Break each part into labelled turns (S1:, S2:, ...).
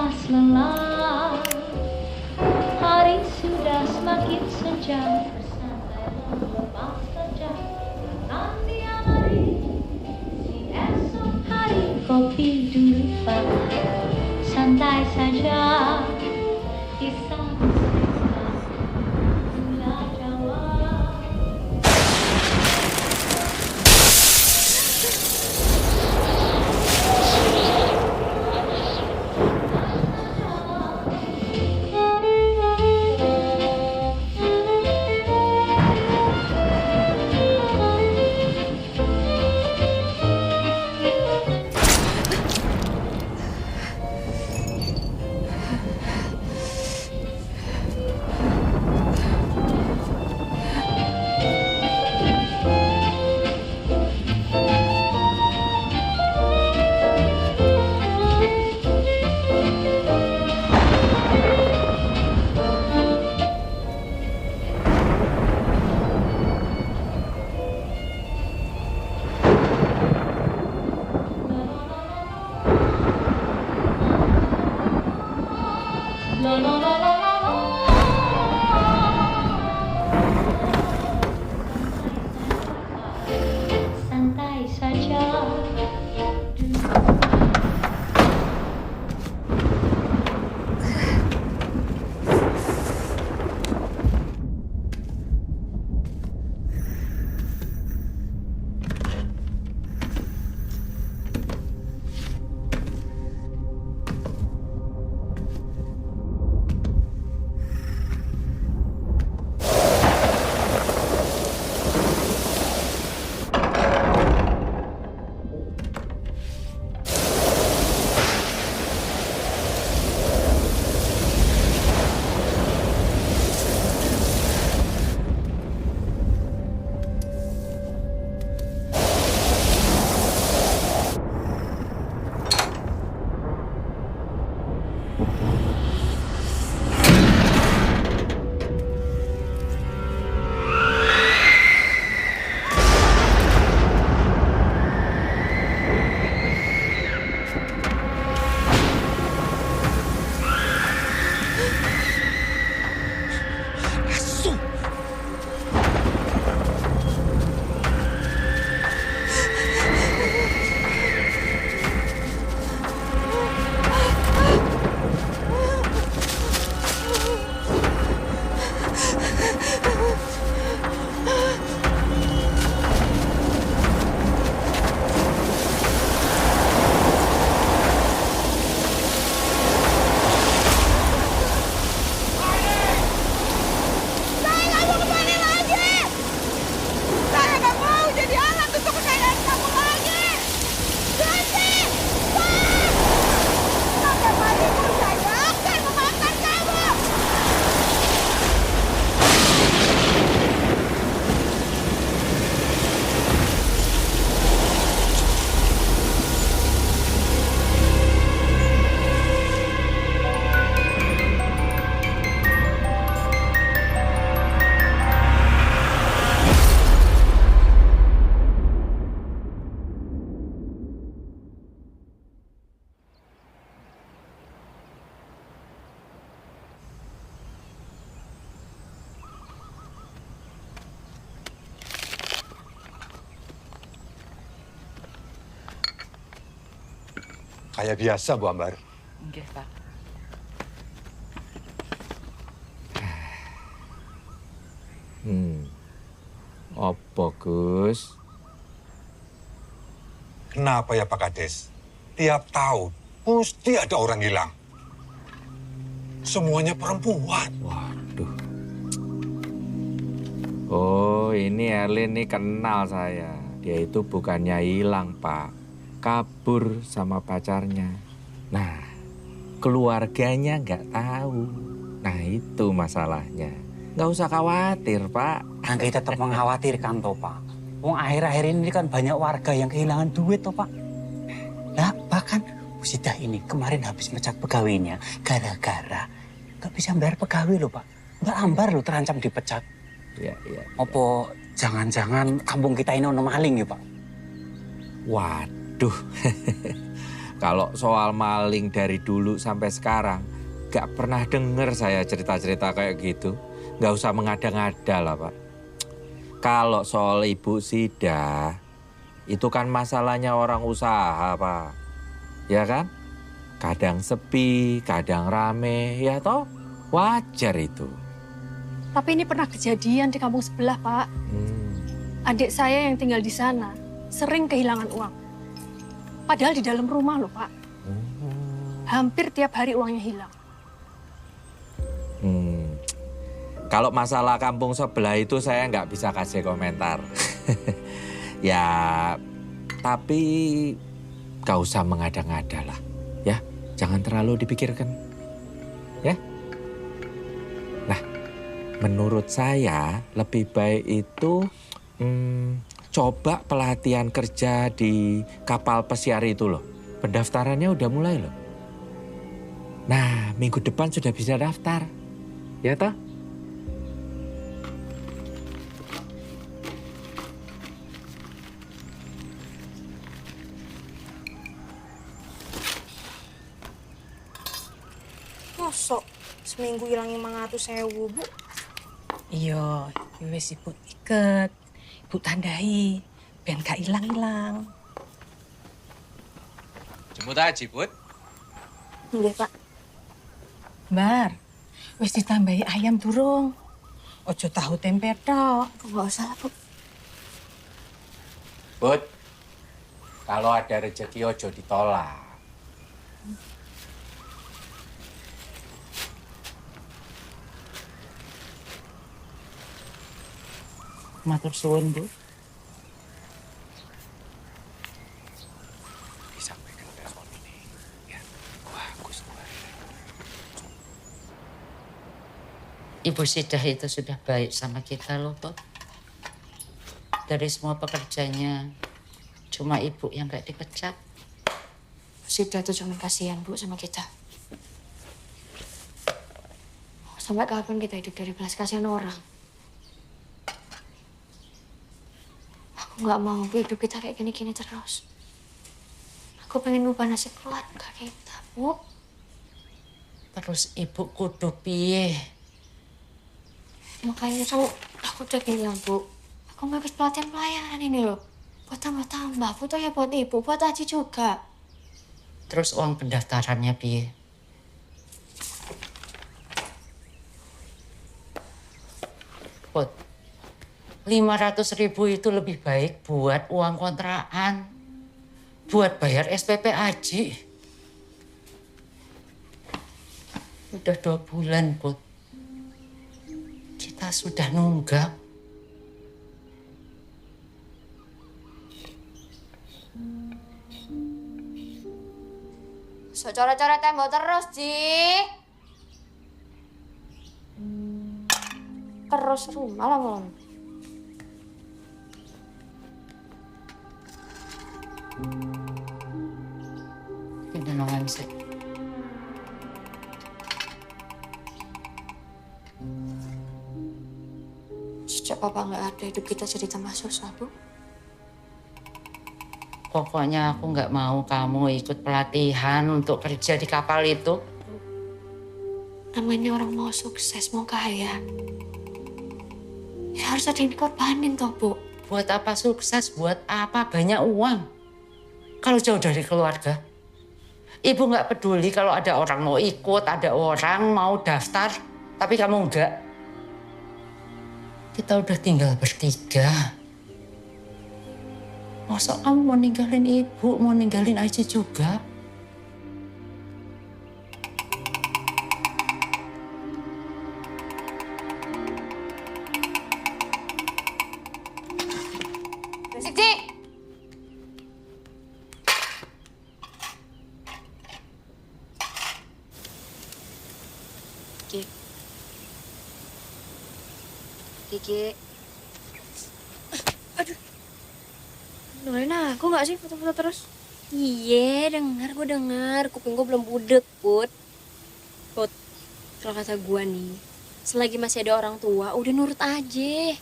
S1: lepas lelah, hari sudah semakin senja, bersantailah lepas kerja, nanti hari, si esok hari, kopi dulu Pak, santai saja, kisah cerita, gula Jawa. La la la la la la. Santai saja.
S2: Kayak biasa, Bu Ambar.
S3: Nggih, Pak.
S4: Apa, Gus?
S2: Kenapa ya Pak Kades? Tiap tahun mesti ada orang hilang. Semuanya perempuan.
S4: Waduh. Oh, ini Erlin nih kenal saya. Dia itu bukannya hilang, Pak. Kabur sama pacarnya. Nah, keluarganya nggak tahu. Nah, itu masalahnya. Nggak usah khawatir, Pak.
S5: Angga tetap mengkhawatirkan, toh, Pak. Wong akhir-akhir ini kan banyak warga yang kehilangan duit, toh, Pak. Nah, bahkan Musidah ini kemarin habis mecat pegawainya gara-gara nggak bisa bayar pegawai, loh, Pak. Mbak Ambar, loh, terancam dipecat.
S4: Ya.
S5: Apa jangan-jangan kampung kita ini ono maling, ya, Pak?
S4: Waduh, Kalau soal maling dari dulu sampai sekarang, gak pernah denger saya cerita-cerita kayak gitu. Gak usah mengada-ngada lah, Pak. Kalau soal Ibu Sida, itu kan masalahnya orang usaha, Pak. Ya kan? Kadang sepi, kadang rame, ya toh? Wajar itu.
S3: Tapi ini pernah kejadian di kampung sebelah, Pak. Adik saya yang tinggal di sana sering kehilangan uang. Padahal di dalam rumah loh, Pak. Hampir tiap hari uangnya hilang.
S4: Kalau masalah kampung sebelah itu saya nggak bisa kasih komentar. Ya, tapi gak usah mengada-ngada lah. Ya, jangan terlalu dipikirkan. Ya. Nah, menurut saya lebih baik itu coba pelatihan kerja di kapal pesiar itu loh. Pendaftarannya udah mulai loh. Nah, minggu depan sudah bisa daftar. Ya toh?
S6: Mosok seminggu hilang 500.000, Bu?
S7: Iya, wis Ibu iket. Ibu tandai, ben gak ilang-ilang.
S4: Jemput aja, Bud.
S6: Nggih, Pak.
S7: Bar, wis ditambahi ayam durung. Ojo tahu tempe tok.
S6: Nggak usah lah, Bu.
S4: Bud, kalau ada rezeki ojo ditolak.
S7: Matur suwun, Bu.
S4: Disampaikan telepon ini. Ya, bagus.
S8: Ibu Sidah itu sudah baik sama kita loh, Bob. Dari semua pekerjanya, cuma ibu yang gak dipecat.
S6: Sidah tuh cuma kasihan, Bu, sama kita. Sampai kapan kita hidup dari belas kasihan orang? Aku nggak mau hidup kita kayak gini-gini terus. Aku pengen ubah nasib keluarga kita, Bu.
S8: Terus ibu kudu piye?
S6: Makanya aku udah bilang, Bu. Aku nggak ikut pelatihan pelayanan ini loh. Buat tambah-tambah, fotonya buat ibu, buat Aji juga.
S8: Terus uang pendaftarannya piye? Pot, 500.000 itu lebih baik buat uang kontrakan. Buat bayar SPP Aji. Udah 2 bulan, Put. Kita sudah nunggak.
S6: So coret-coret tembok terus, Ji. Terus rumah lah, Mon.
S8: Pindahan sih.
S6: Sejak Papa nggak ada, hidup kita jadi tambah susah, Bu.
S8: Pokoknya aku nggak mau kamu ikut pelatihan untuk kerja di kapal itu.
S6: Namanya orang mau sukses, mau kaya. Ya harus ada yang dikorbanin toh, Bu.
S8: Buat apa sukses, buat apa banyak uang. Kalau jauh dari keluarga. Ibu nggak peduli kalau ada orang mau ikut, ada orang mau daftar, tapi kamu enggak. Kita udah tinggal bertiga. Masa kamu mau ninggalin ibu, mau ninggalin Aji juga?
S6: Berisik, Ji! Kiki. Aduh. Dengerin aku nggak sih foto-foto terus?
S9: Iya, gue denger. Kuping gue belum budek, Put. Put, kalau kata gue nih, selagi masih ada orang tua, udah nurut aja.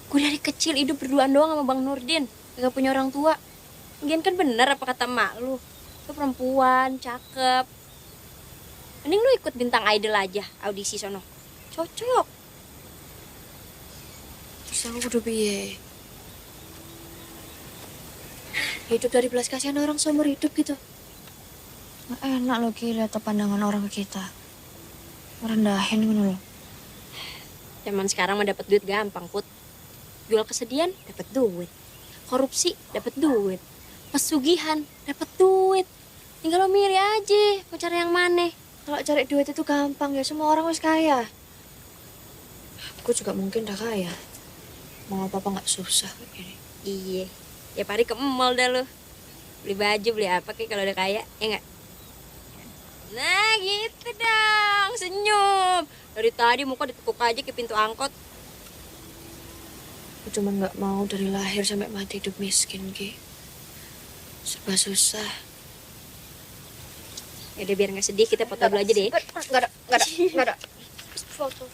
S9: Gue dari kecil hidup berduaan doang sama Bang Nurdin. Gak punya orang tua. Lagian kan bener apa kata mak lu. Lu perempuan, cakep. Mending lu ikut Bintang Idol aja, audisi sono. Cocok.
S6: Terus aku kudu piye? Hidup dari belas kasihan orang seumur hidup gitu. Nggak enak loh Ki lihat pandangan orang ke kita. Merendahin gitu loh.
S9: Zaman sekarang mah dapat duit gampang, Put. Jual kesedihan, dapat duit. Korupsi, dapat duit. Pesugihan, dapat duit. Tinggal lo milih aja, mau cari yang mana.
S6: Kalau cari duit itu gampang ya, semua orang harus kaya. Aku juga mungkin udah kaya. Mau apa-apa nggak susah kayak gini.
S9: Iya, ya pari ke mall dah lo. Beli baju, beli apa kayak kalau udah kaya, ya nggak? Nah gitu dong, senyum. Dari tadi muka ditekuk aja ke pintu angkot.
S6: Aku cuma nggak mau dari lahir sampai mati hidup miskin, Ki. Serba susah.
S9: Ya udah biar nggak sedih, kita foto dulu aja deh.
S6: Nggak ada. Foto.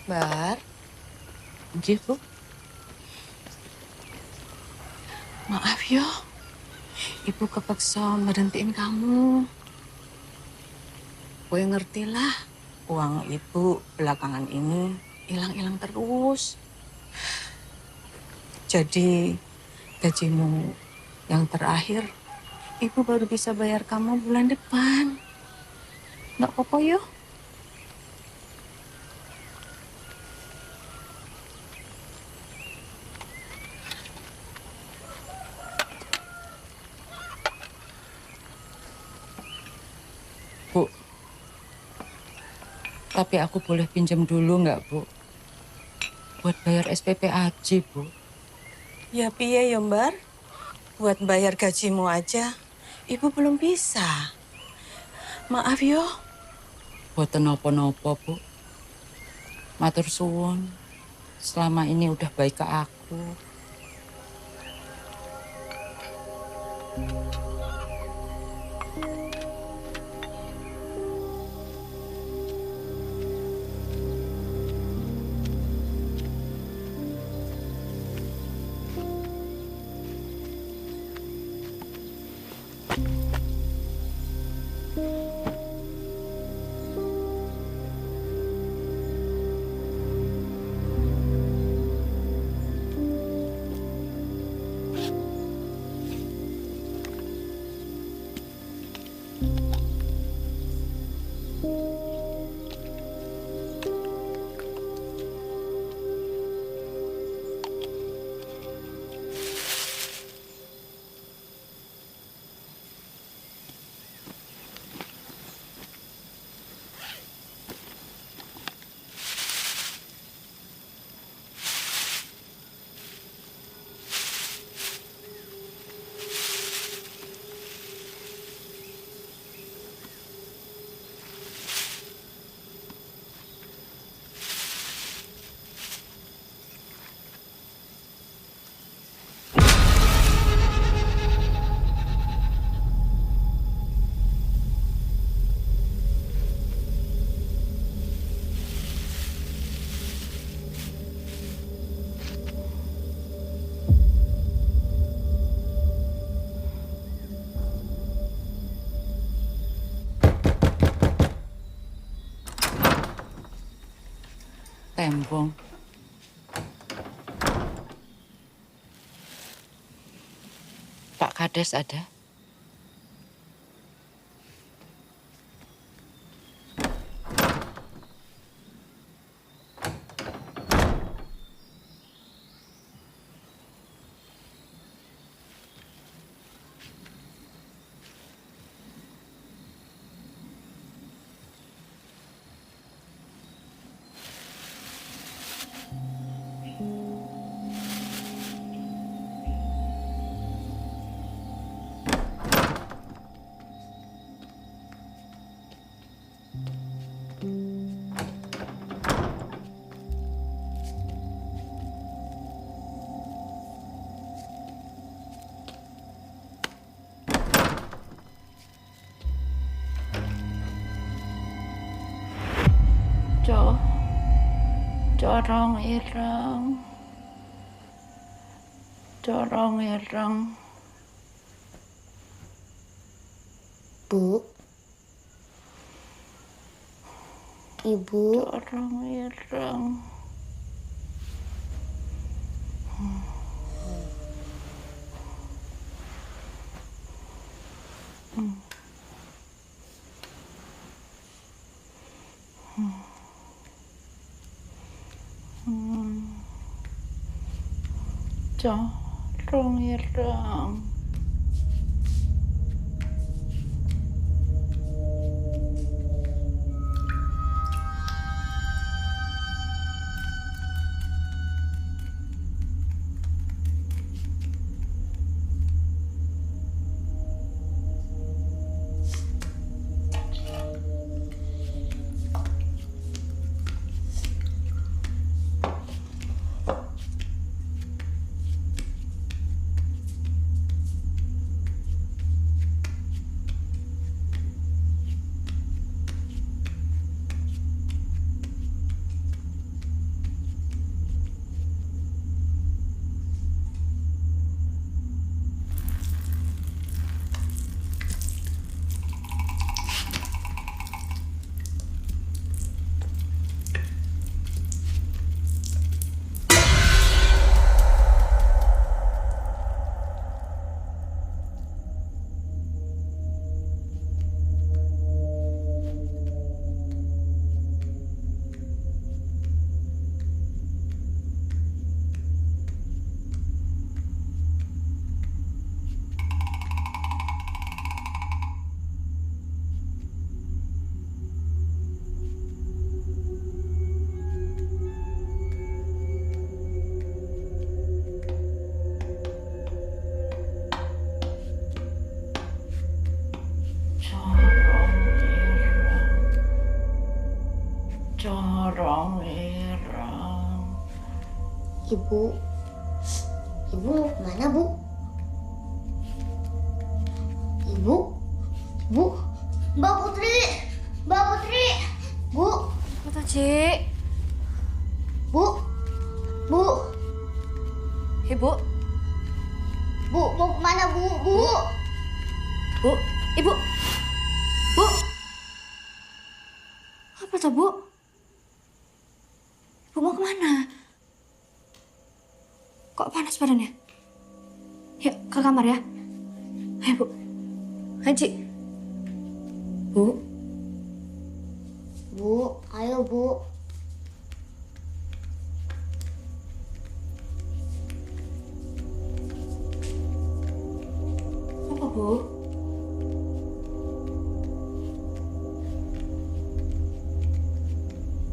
S7: Bar. Nggih, Bu. Maaf yo. Ibu kepaksa berhentiin kamu. Gue ngertilah, uang ibu belakangan ini hilang-hilang terus. Jadi gajimu yang terakhir, ibu baru bisa bayar kamu bulan depan. Nggak apa-apa yo.
S8: Bu, tapi aku boleh pinjam dulu nggak, Bu? Buat bayar SPP Aji, Bu.
S7: Ya piye yo, Mbar? Buat bayar gajimu aja, ibu belum bisa. Maaf yo.
S8: Boten nopo-nopo, Bu. Matur suwun. Selama ini udah baik ke aku. Tembong. Pak Kades ada? Corong ireng. Corong ireng.
S9: Bu. Ibu.
S8: Corong ireng. Corong ireng. Corong ireng.
S9: Ibu. Ibu mau kemana, Bu? Ibu. Bu. Mbak Putri. Mbak Putri. Bu.
S6: Apa Cik?
S9: Bu. Bu.
S6: Ibu.
S9: Bu, mau kemana, Bu? Bu.
S6: Bu. Ibu. Bu. Apa tuh, Bu? Ibu mau kemana? Kok panas badannya? Yuk, ke kamar ya. Ayo, Bu. Haji. Bu.
S9: Bu, ayo, Bu.
S6: Apa, Bu?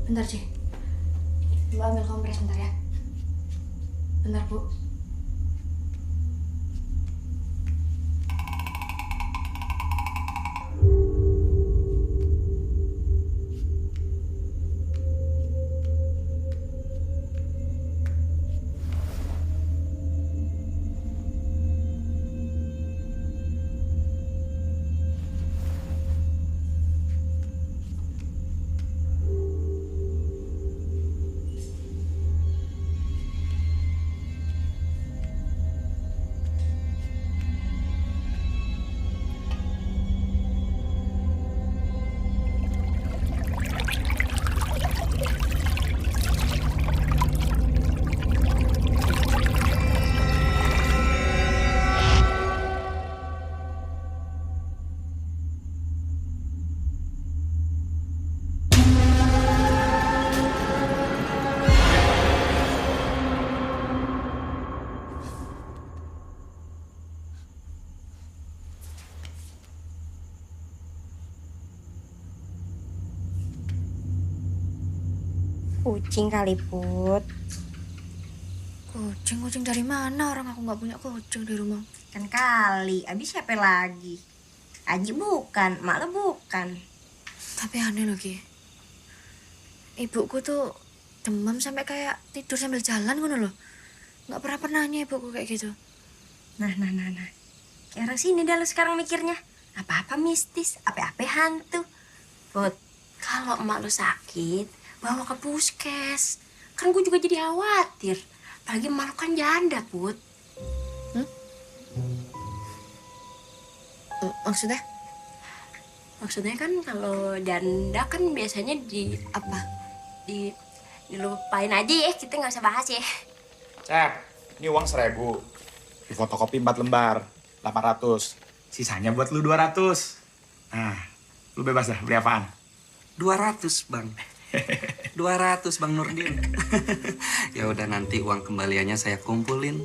S6: Bentar, Ci. Mbak ambil kompres bentar ya. Bentar, Bu.
S9: Kucing kali, Put.
S6: Kucing dari mana? Orang aku nggak punya kucing di rumah.
S9: Kan kali, abis siapa lagi? Aji bukan, mak lo bukan.
S6: Tapi aneh loh, Ki. Ibuku tuh demam sampai kayak tidur sambil jalan ngono loh. Nggak pernah nanya ibuku kayak gitu.
S9: Nah. Kayak orang sini dah lo sekarang mikirnya. Apa-apa mistis, apa-apa hantu. Put, kalau emak lo sakit, bawa ke puskes. Kan gue juga jadi khawatir. Apalagi Malu kan janda, Put. Maksudnya? Maksudnya kan kalau janda kan biasanya dilupain aja ya, kita nggak usah bahas ya.
S10: Cep, ini uang 1.000. Di fotokopi 4 lembar, 800. Sisanya buat lu 200. Nah, lu bebas dah, beli apaan?
S11: 200, Bang. 200, Bang Nurdin. Ya udah, nanti uang kembaliannya saya kumpulin.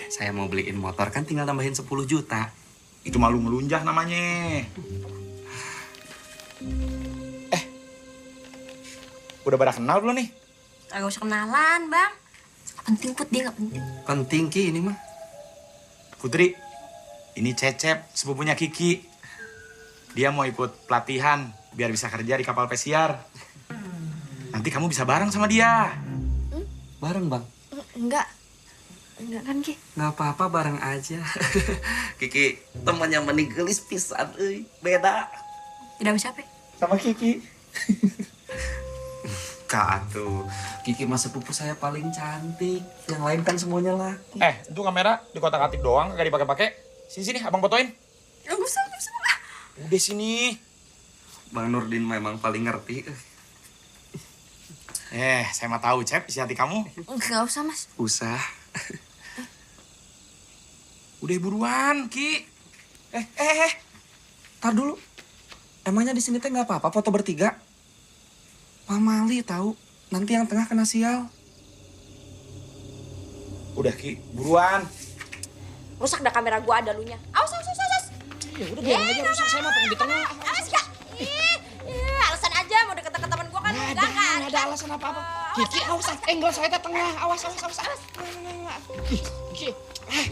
S11: Saya mau beliin motor, kan tinggal tambahin 10 juta.
S10: Itu malu ngelunjak namanya. Udah pada kenal belum nih?
S9: Gak usah kenalan, Bang. Gak penting, Put. Dia gak penting.
S11: Penting, Ki, ini mah.
S10: Putri, ini Cecep, sepupunya Kiki. Dia mau ikut pelatihan biar bisa kerja di kapal pesiar. Nanti kamu bisa bareng sama dia.
S11: Bareng, Bang?
S9: Enggak kan, Ki?
S11: Nggak apa-apa, bareng aja. Kiki, temannya meninggelis pisan, beda.
S9: Tidak bisa, Pe.
S10: Sama Kiki.
S11: Kak, tuh. Kiki mah sepupu saya paling cantik. Yang lain kan semuanya laki.
S10: Itu kamera di kotak-atik doang, gak dipakai-pakai. Sini, abang fotoin.
S9: Gak usah.
S10: Udah sini.
S11: Bang Nurdin memang paling ngerti.
S10: Saya mah tahu, Cep, isi hati kamu.
S9: Gak usah, Mas.
S11: Usah.
S10: Udah buruan, Ki.
S11: Tar dulu. Emangnya di sini teh nggak apa-apa foto bertiga? Pamali tahu. Nanti yang tengah kena sial.
S10: Udah, Ki, buruan.
S9: Rusak dah kamera gua, ada lunya. Awas.
S10: Ya udah biarin aja rusak, saya mah pengen di tengah.
S9: Awas gak? Alasan aja mau deket-deket temen gua kan.
S10: Nggak ada alasan apa-apa. Kiki, awas, angle saya teh tengah. Awas. Kiki.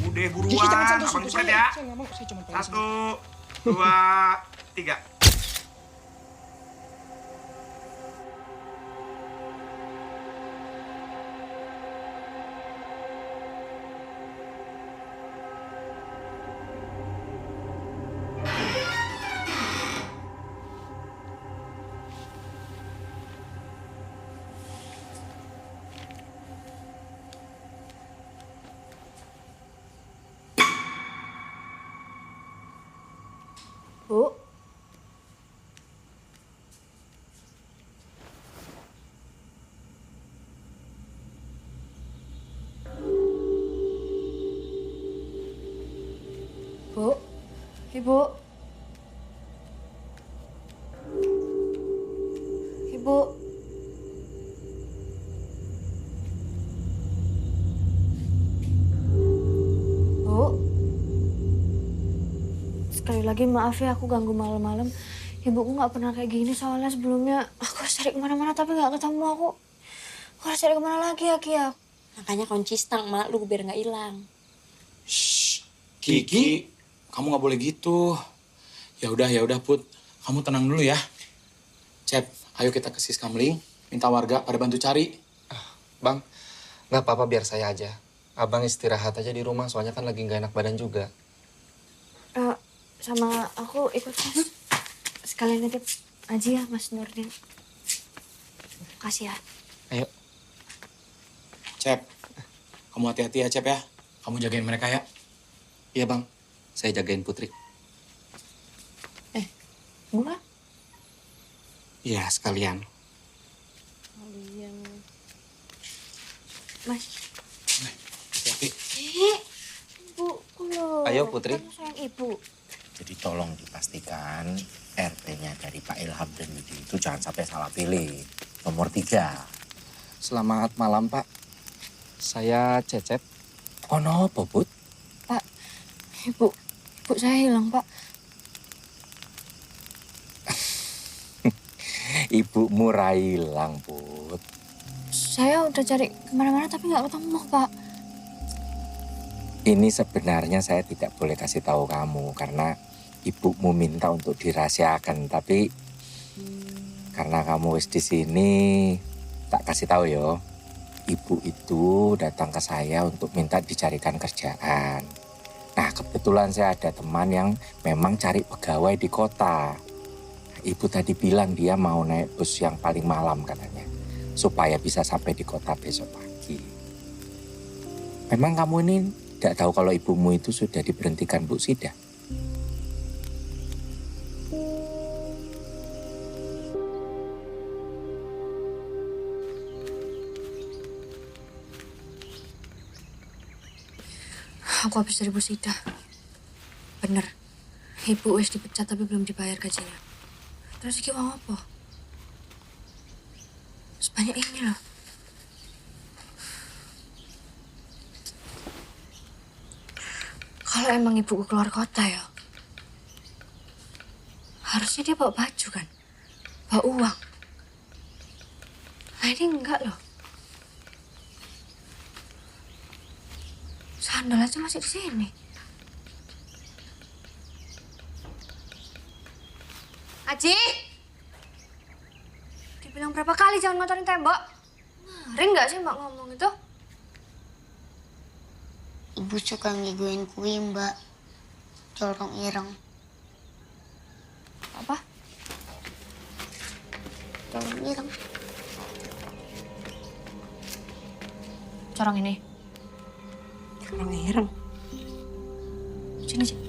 S10: Udah buruan. Kiki, jangan sentuh saya. Ya. Saya nggak mau, saya cuma pengen 1, 2, 3.
S9: Bu. Bu. Ibu. Ibu. Bu. Sekali lagi maaf ya aku ganggu malam-malam. Ibuku nggak pernah kayak gini soalnya sebelumnya aku harus cari kemana-mana tapi nggak ketemu aku. Aku harus cari kemana lagi ya, Ki? Makanya kunci stang mak lu biar nggak hilang.
S10: Shh, Kiki, kamu nggak boleh gitu. Ya udah Put, kamu tenang dulu ya. Cep, ayo kita ke Siskamling, minta warga pada bantu cari.
S11: Bang, nggak apa-apa, biar saya aja. Abang istirahat aja di rumah, soalnya kan lagi nggak enak badan juga.
S9: Sama aku ikut Mas. Sekalian nitip aja ya Mas Nurdin. Makasih ya.
S11: Ayo.
S10: Cep, kamu hati-hati ya Cep ya. Kamu jagain mereka ya.
S11: Iya Bang, saya jagain Putri.
S9: Gua?
S11: Iya, sekalian.
S9: Kalian. Mas.
S10: Hati-hati.
S9: Ibuku loh.
S11: Ayo, Putri.
S9: Kan sayang ibu.
S12: Jadi tolong dipastikan RT-nya dari Pak Ilham dan Yudi itu jangan sampai salah pilih. Nomor 3.
S11: Selamat malam, Pak. Saya Cecep. Oh, no, Put?
S9: Pak, ibu saya hilang, Pak.
S4: Ibumu hilang, Put.
S9: Saya udah cari kemana-mana tapi nggak ketemu, Pak.
S4: Ini sebenarnya saya tidak boleh kasih tahu kamu karena ibumu minta untuk dirahasiakan, tapi karena kamu wis di sini tak kasih tahu yo. Ibu itu datang ke saya untuk minta dicarikan kerjaan. Nah, kebetulan saya ada teman yang memang cari pegawai di kota. Ibu tadi bilang dia mau naik bus yang paling malam katanya.
S12: supaya bisa sampai di kota besok pagi. Memang kamu ini tidak tahu kalau ibumu itu sudah diberhentikan Bu Sida?
S6: Aku habis dari Bu Sida. Bener. Ibu wis dipecat tapi belum dibayar gajinya. Terus iki mau apa? Sebanyak ini loh. Kalau emang ibuku keluar kota ya, harusnya dia bawa baju kan? Bawa uang. Nah ini enggak loh. Sandal aja masih di sini. Aji! Dibilang berapa kali jangan ngotorin tembok? Ngeri nggak sih mbak ngomong itu?
S13: Ibu suka ngiguin kue, Mbak. Corong ireng.
S6: Apa?
S13: Corong ireng.
S6: Corong ini. Corong ireng. Sini, sini.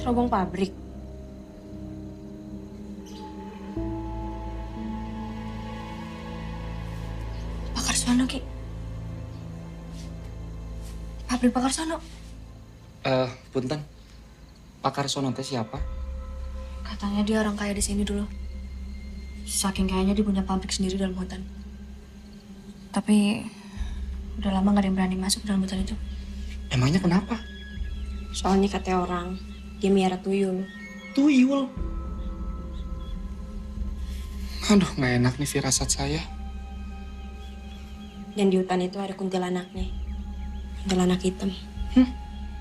S6: Cerobong pabrik. Pak Karsono, Ki. Pabrik Pak Karsono.
S11: Punten. Pak Karsono teh siapa?
S6: Katanya dia orang kaya di sini dulu. Saking kayanya dia punya pabrik sendiri dalam hutan. Tapi udah lama gak ada yang berani masuk ke dalam hutan itu.
S11: Emangnya kenapa?
S9: Soalnya kata orang, dia miara tuyul.
S11: Tuyul? Aduh, nggak enak nih firasat saya.
S9: Dan di hutan itu ada kuntilanaknya. Kuntilanak hitam.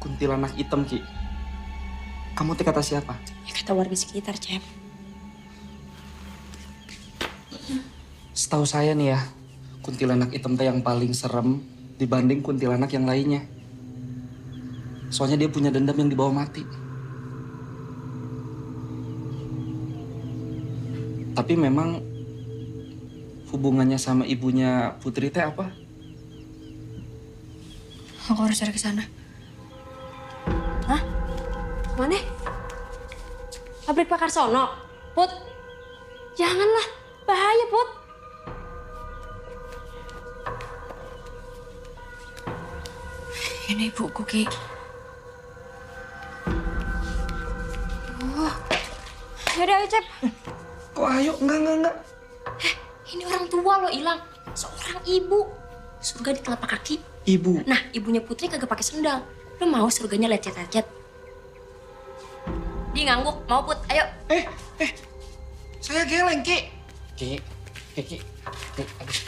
S11: Kuntilanak hitam, Ki. Kamu teh kata siapa?
S9: Ya kata warga sekitar, Cep.
S11: Setahu saya nih ya, kuntilanak hitam teh yang paling serem dibanding kuntilanak yang lainnya. Soalnya dia punya dendam yang dibawa mati. Tapi memang hubungannya sama ibunya Putri teh apa?
S6: Aku harus cari ke sana.
S9: Hah? Mana? Pabrik Pak Karsono? Put, janganlah. Bahaya, Put.
S6: Ini ibuku, Ki.
S9: Yaudah, ayo, Cep.
S11: Kok ayo? Enggak.
S9: Ini orang tua lo hilang. Seorang ibu. Surga di telapak kaki.
S11: Ibu?
S9: Nah, ibunya Putri kagak pakai sendal. Lo mau surganya lecet-lecet? Dia ngangguk. Mau, Put? Ayo.
S11: Saya geleng, Ki. Ki. Aduh.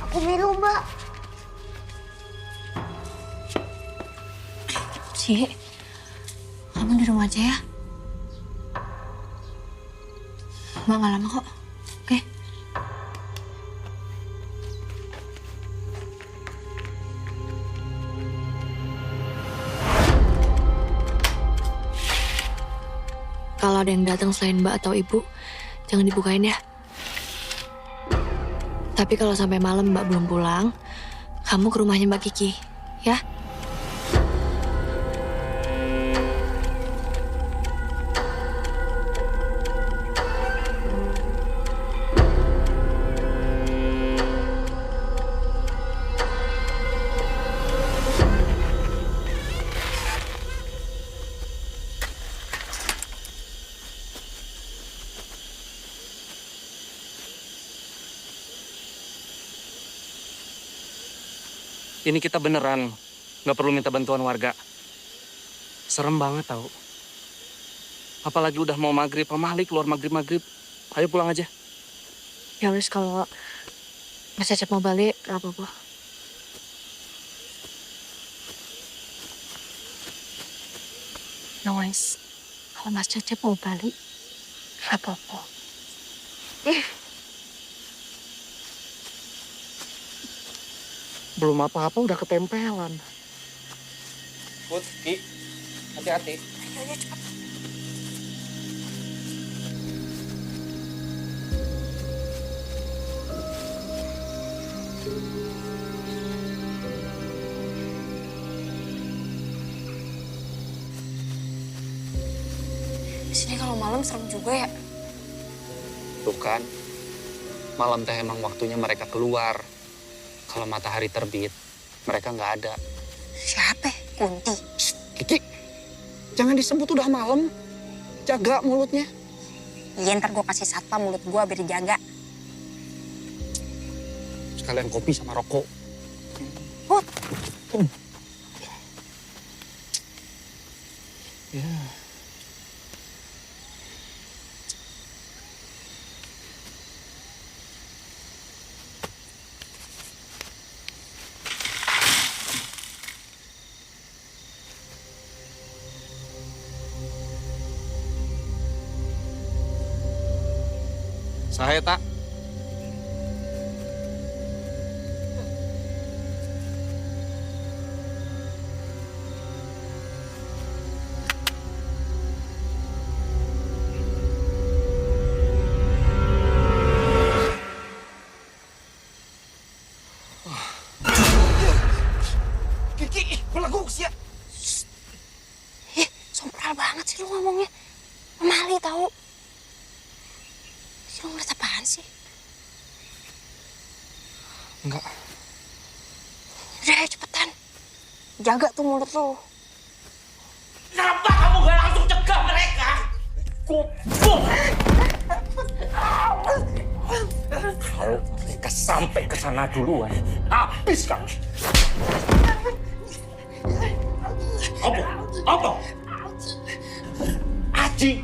S13: Aku biru, Mbak.
S6: Ci, kamu di rumah aja ya. Mbak nggak lama kok. Oke? Kalau ada yang datang selain Mbak atau Ibu, jangan dibukain ya. Tapi kalau sampai malam Mbak belum pulang, kamu ke rumahnya Mbak Kiki, ya?
S11: Ini kita beneran nggak perlu minta bantuan warga. Serem banget tau. Apalagi udah mau maghrib, Pak Malik keluar maghrib. Ayo pulang aja.
S6: Ya wis, kalau Mas Cecep mau balik, gak apa-apa. No wis, kalau Mas Cecep mau balik, gak apa-apa.
S12: Belum apa-apa udah ketempelan.
S11: Put, Ki, hati-hati.
S3: Ayo cepet.
S6: Di sini kalau malam serem juga ya.
S11: Tuh kan, malam teh emang waktunya mereka keluar. Kalau matahari terbit, mereka nggak ada.
S6: Siapa? Kunti.
S11: Kiki, jangan disebut udah malam. Jaga mulutnya.
S6: Iya, ntar gue kasih satpam mulut gue biar dijaga.
S11: Sekalian kopi sama rokok.
S6: Put.
S11: Ya. Saya tak.
S6: Kiki, belagu sih ya. Ih, sompral banget sih lu ngomongnya. Mali tahu. Lu ngeliat apaan sih?
S11: Enggak.
S6: Udah, ayo cepetan. Jaga tuh mulut lu.
S8: Kenapa kamu gak langsung cegah mereka? Kumpul!
S12: Kalau mereka sampai ke sana duluan, habis kamu. Apa? Aji.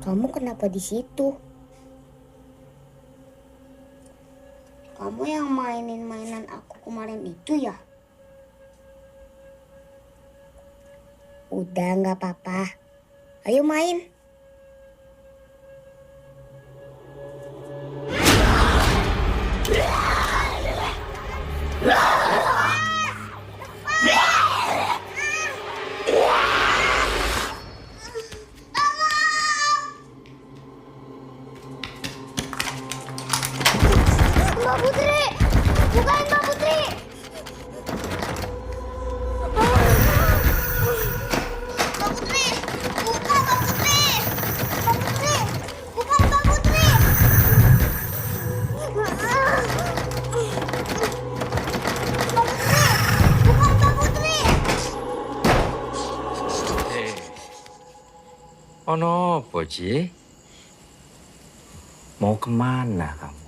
S13: Kamu kenapa di situ? Kamu yang mainin mainan aku kemarin itu ya? Udah nggak apa-apa. Ayo main. Mbak Putri! Bukain Mbak Putri! Mbak Putri! Buka Mbak Putri! Mbak Putri! Bukan Mbak Putri! Mbak Putri! Bukan Mbak Putri!
S4: Ono Boji? Mau kemana kamu?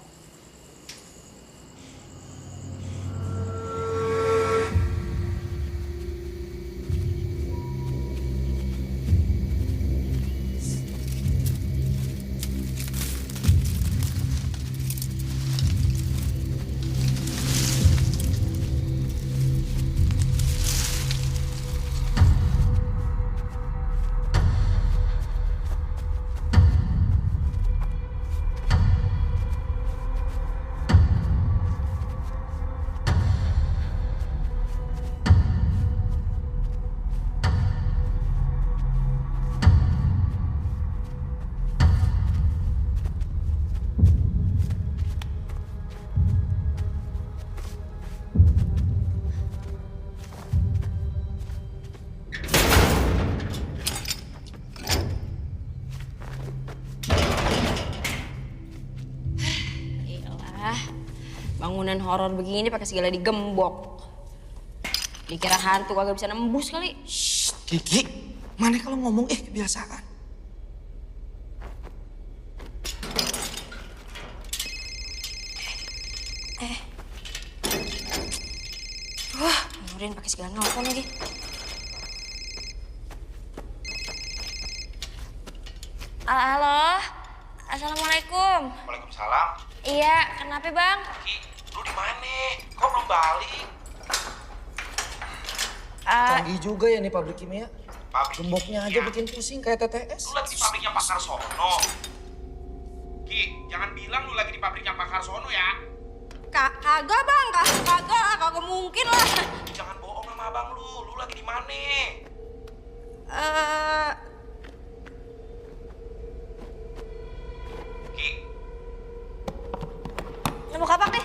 S9: Bangunan horor begini pakai segala digembok. Dikira hantu kagak bisa nembus kali.
S11: Kiki, mana kalau ngomong kebiasaan.
S9: Wah, Nurin pakai segala nelfon lagi. Halo, assalamualaikum.
S12: Waalaikumsalam.
S9: Iya, kenapa bang?
S12: Ki, lu di mana? Kok belum balik?
S11: Canggih juga ya nih pabrik kimia. Gemboknya aja bikin pusing kayak TTS.
S12: Lu lagi di pabriknya Pak Karsono. Ki, jangan bilang lu lagi di pabriknya Pak Karsono ya.
S9: Kagak bang, kagak mungkin lah.
S12: Jangan bohong sama abang lu lagi di mana? Ki.
S9: Nemu kapak deh.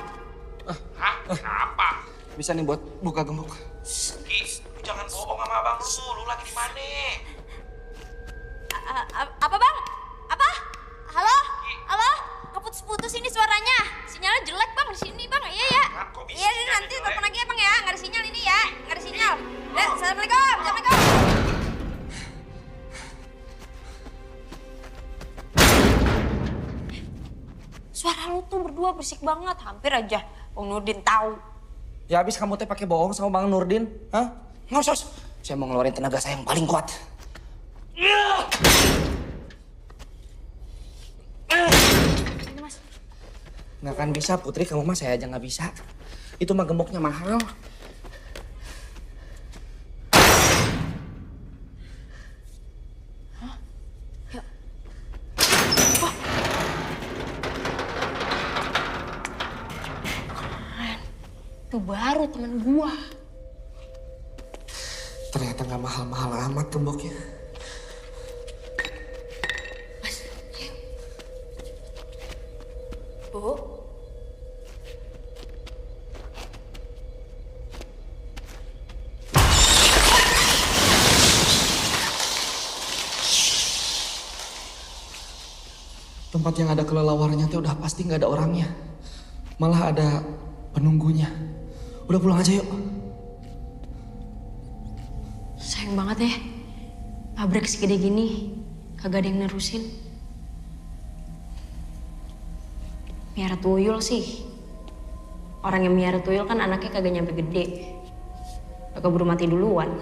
S12: Hah? Kenapa?
S11: Bisa nih buat buka gembok.
S12: Ki, lu jangan bohong sama abang lu lagi di mana?
S9: Apa bang? Apa? Halo? Halo? Keputus-putus ini suaranya. Sinyalnya jelek bang di sini bang. Iya ya. Iya ini nanti telepon lagi ya bang ya. Nggak ada sinyal ini ya. Nggak ada sinyal. Assalamualaikum. Assalamualaikum. Suara lu tuh berdua berisik banget. Hampir aja Bang Nurdin tahu.
S11: Ya habis kamu teh pakai bohong sama Bang Nurdin, hah? Nggak usah. Saya mau ngeluarin tenaga saya yang paling kuat. Nggak akan bisa Putri, kamu mah saya aja nggak bisa. Itu mah gemboknya mahal.
S9: Itu baru temen gua.
S11: Ternyata nggak mahal-mahal amat gemboknya.
S9: Bu.
S11: Tempat yang ada kelelawarnya tuh udah pasti nggak ada orangnya. Malah ada penunggunya. Udah pulang aja yuk.
S9: Sayang banget ya. Pabrik segede gini kagak ada yang nerusin. Miara tuyul sih. Orang yang miara tuyul kan anaknya kagak nyampe gede. Kagak buru mati duluan.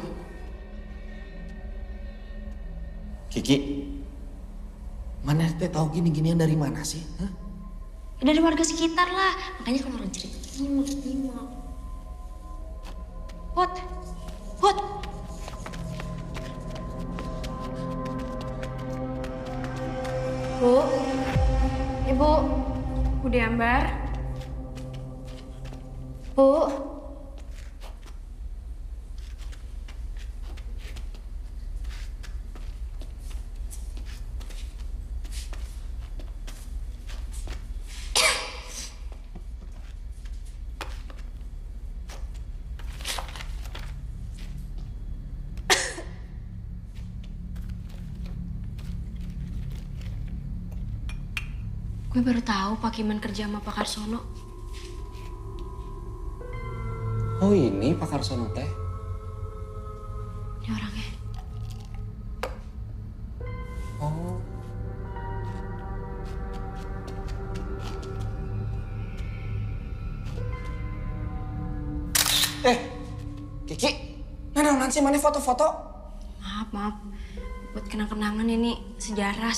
S11: Kiki, mana teh tahu gini-ginian dari mana sih? Hah?
S9: Ya, dari warga sekitar lah. Makanya kalau orang cerita nyimak. Put. Bu. Ibu. Udah Ambar. Bu. Gue baru tahu Pak Kiman kerja sama Pak Karsono.
S11: Oh ini Pak Karsono teh?
S9: Ini orangnya.
S11: Oh. Kiki, nah sih mana foto-foto?
S9: Maaf. Buat kenang-kenangan ini sejarah.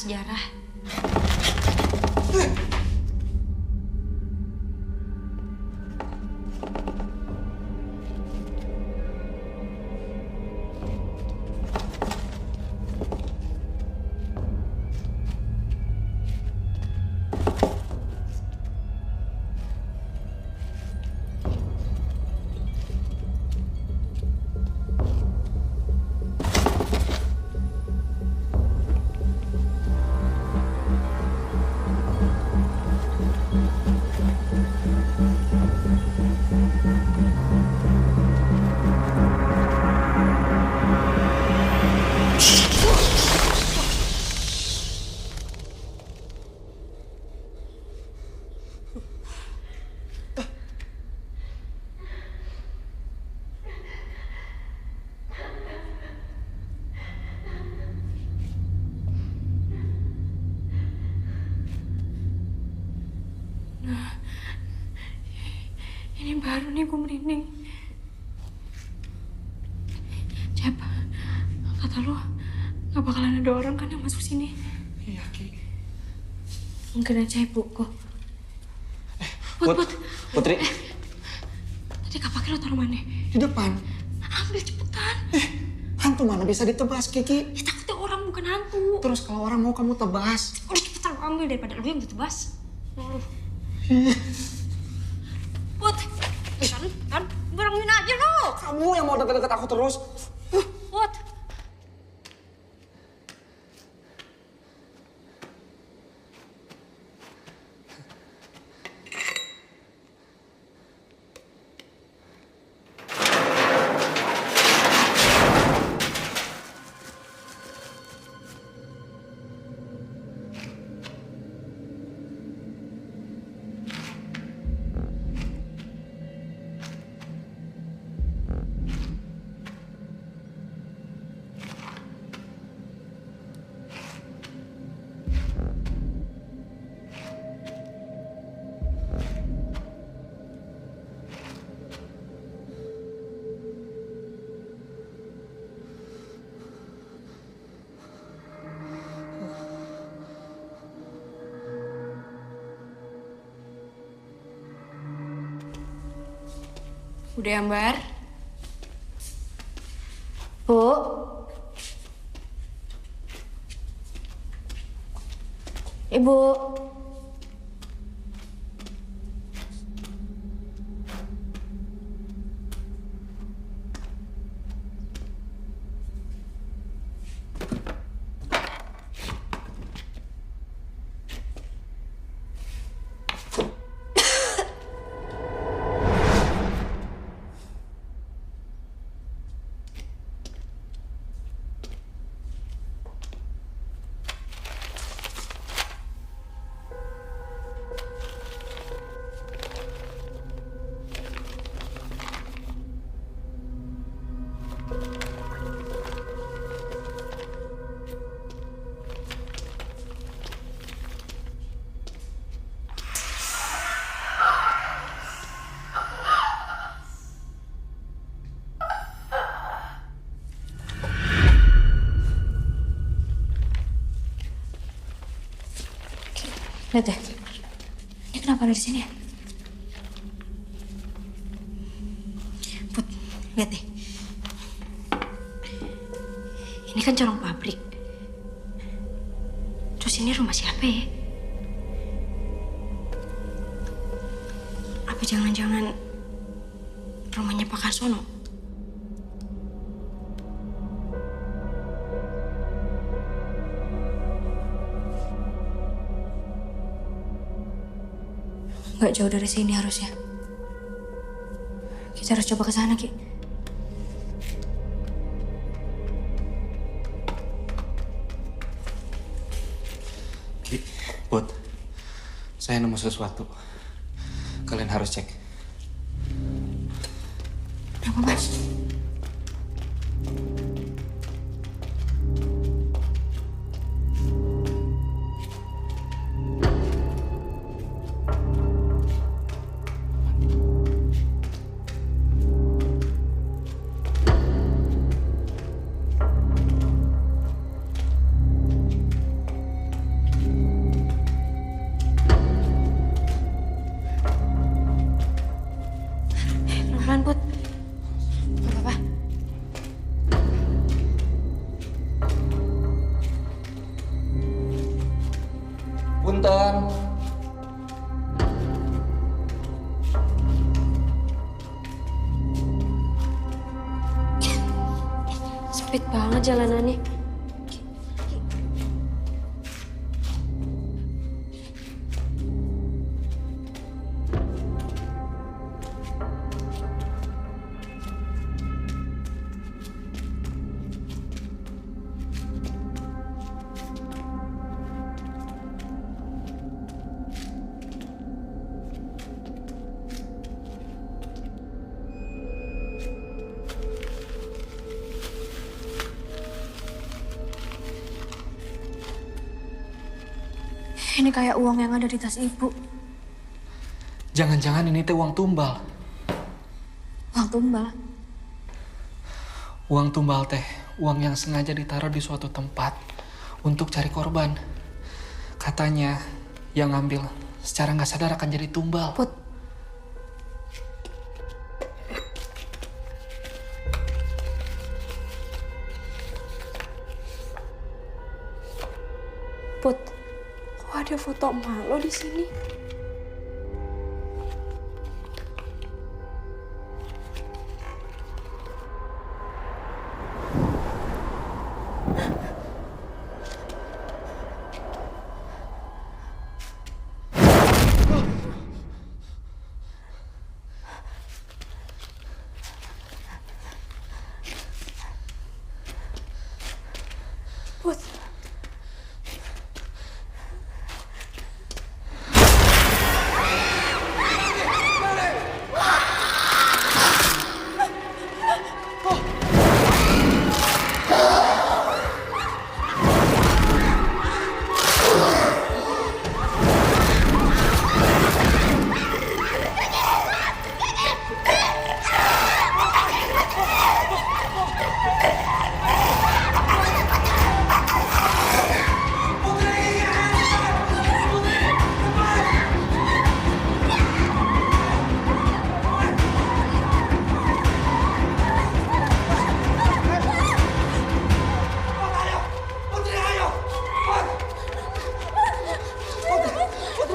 S6: gue merinding. Cep, kata lo gak bakalan ada orang kan yang masuk sini?
S11: Iya, Ki.
S6: Mungkin aja ibu kok.
S11: Putri.
S6: Tadi kapaknya lo taruh mana?
S11: Di depan.
S6: Ambil cepetan.
S11: Hantu mana bisa ditebas, Kiki?
S6: Ya takutnya orang bukan hantu.
S11: Terus kalau orang mau kamu tebas.
S6: Udah cepetan lo ambil daripada lo yang ditebas. Put, kan, barengin aja lo.
S11: Kamu yang mau deket-deket aku terus.
S6: Put. Udah ya, Mbar? Bu? Ibu? Lihat deh, ini kenapa ada di sini ya? Put, lihat deh. Ini kan corong pabrik. Terus ini rumah siapa ya? Apa jangan-jangan rumahnya Pak Karsono? Nggak jauh dari sini harusnya. Kita harus coba ke sana, Ki.
S11: Ki, Put, saya nemu sesuatu. Kalian harus cek.
S6: Apa, Mas? Pelan-pelan, Put. Gak apa-apa.
S11: Punten.
S9: Sempit banget jalanannya.
S6: Ini kayak uang yang ada di tas ibu.
S11: Jangan-jangan ini teh uang tumbal.
S6: tumbal.
S14: Uang tumbal teh, uang yang sengaja ditaruh di suatu tempat untuk cari korban. Katanya yang ngambil secara nggak sadar akan jadi tumbal.
S6: Put.
S3: Put, kok ada foto emak lo di sini? Put.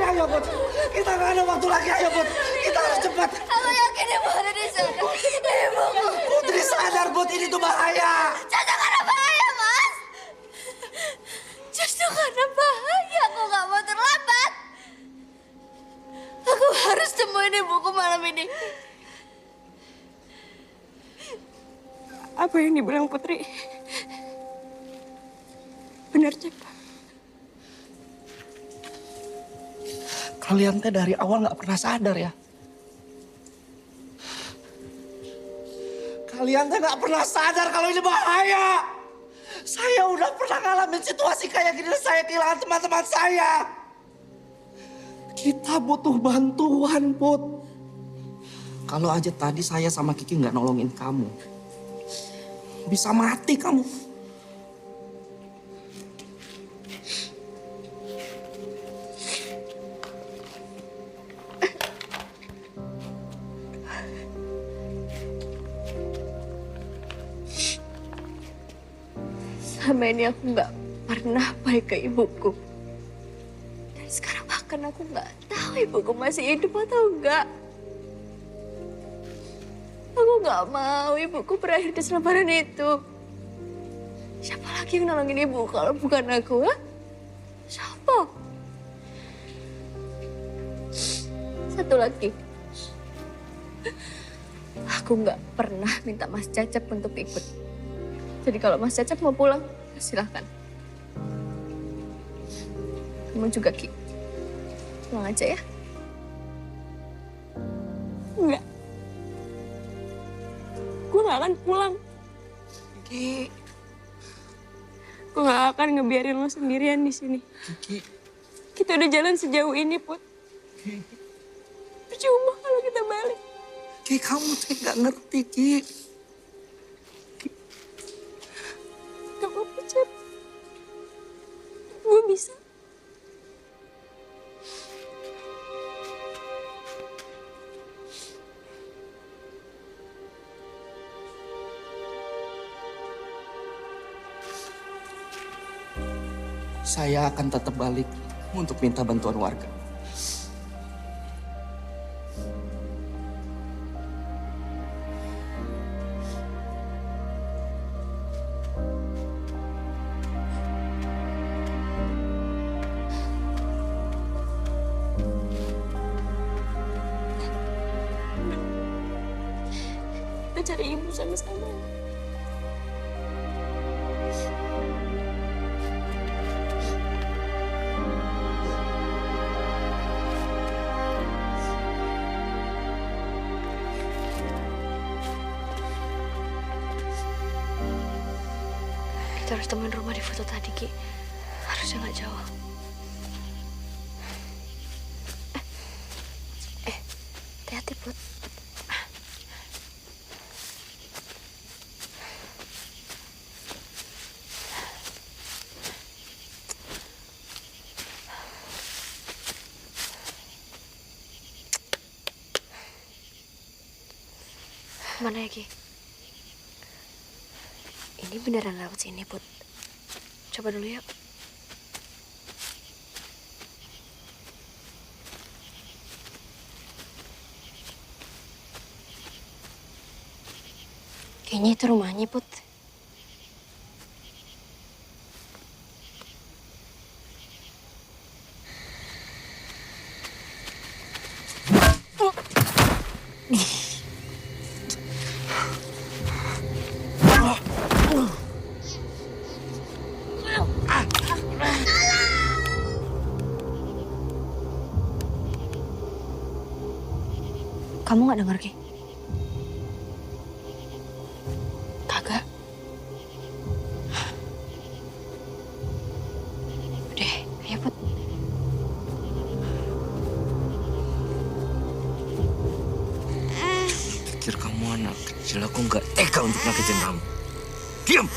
S11: Ayo, Put. Kita nggak ada waktu lagi, ayo, Put. Kita harus cepat.
S9: Aku yakin ibu ada di sana. Ibu.
S11: Putri sadar, Put. Ini tuh bahaya.
S9: Justru karena bahaya, Mas. Justru karena bahaya aku nggak mau terlambat. Aku harus temuin ibuku malam ini.
S3: Apa yang dibilang Putri? Benar, Cep.
S11: Kalian teh dari awal nggak pernah sadar ya. Kalian teh nggak pernah sadar kalau ini bahaya. Saya udah pernah ngalamin situasi kayak gini. Saya kehilangan teman-teman saya. Kita butuh bantuan, Put. Kalau aja tadi saya sama Kiki nggak nolongin kamu, bisa mati kamu.
S3: Selama ini aku nggak pernah baik ke ibuku. Dan sekarang bahkan aku nggak tahu ibuku masih hidup atau enggak. Aku nggak mau ibuku berakhir di selebaran itu. Siapa lagi yang nolongin ibu kalau bukan aku, ha? Siapa? Satu lagi. Aku nggak pernah minta Mas Cecep untuk ikut. Jadi kalau Mas Cecep mau pulang, silahkan. Kamu juga, Ki. Pulang aja ya. Enggak. Gue gak akan pulang.
S11: Ki.
S3: Gue gak akan ngebiarin lo sendirian di sini.
S11: Ki.
S3: Kita udah jalan sejauh ini, Put. Percuma kalau kita balik.
S11: Ki, kamu tuh gak ngerti, Ki.
S3: Gak apa-apa, Cep. Gue bisa.
S11: Saya akan tetap balik untuk minta bantuan warga.
S3: Kita cari ibu sama-sama. Kita harus temuin rumah di foto tadi, Ki. Harusnya nggak jauh. Hati-hati, Put.
S9: Kemana ya, Ki? Ini beneran lewat sini, Put. Coba dulu yuk. Kayaknya itu rumahnya, Put. Kamu nggak dengar, Ki? Kagak. Udah, ayo, Put.
S4: Pikir kamu anak kecil, aku nggak tega untuk nyakitin kamu. Diam!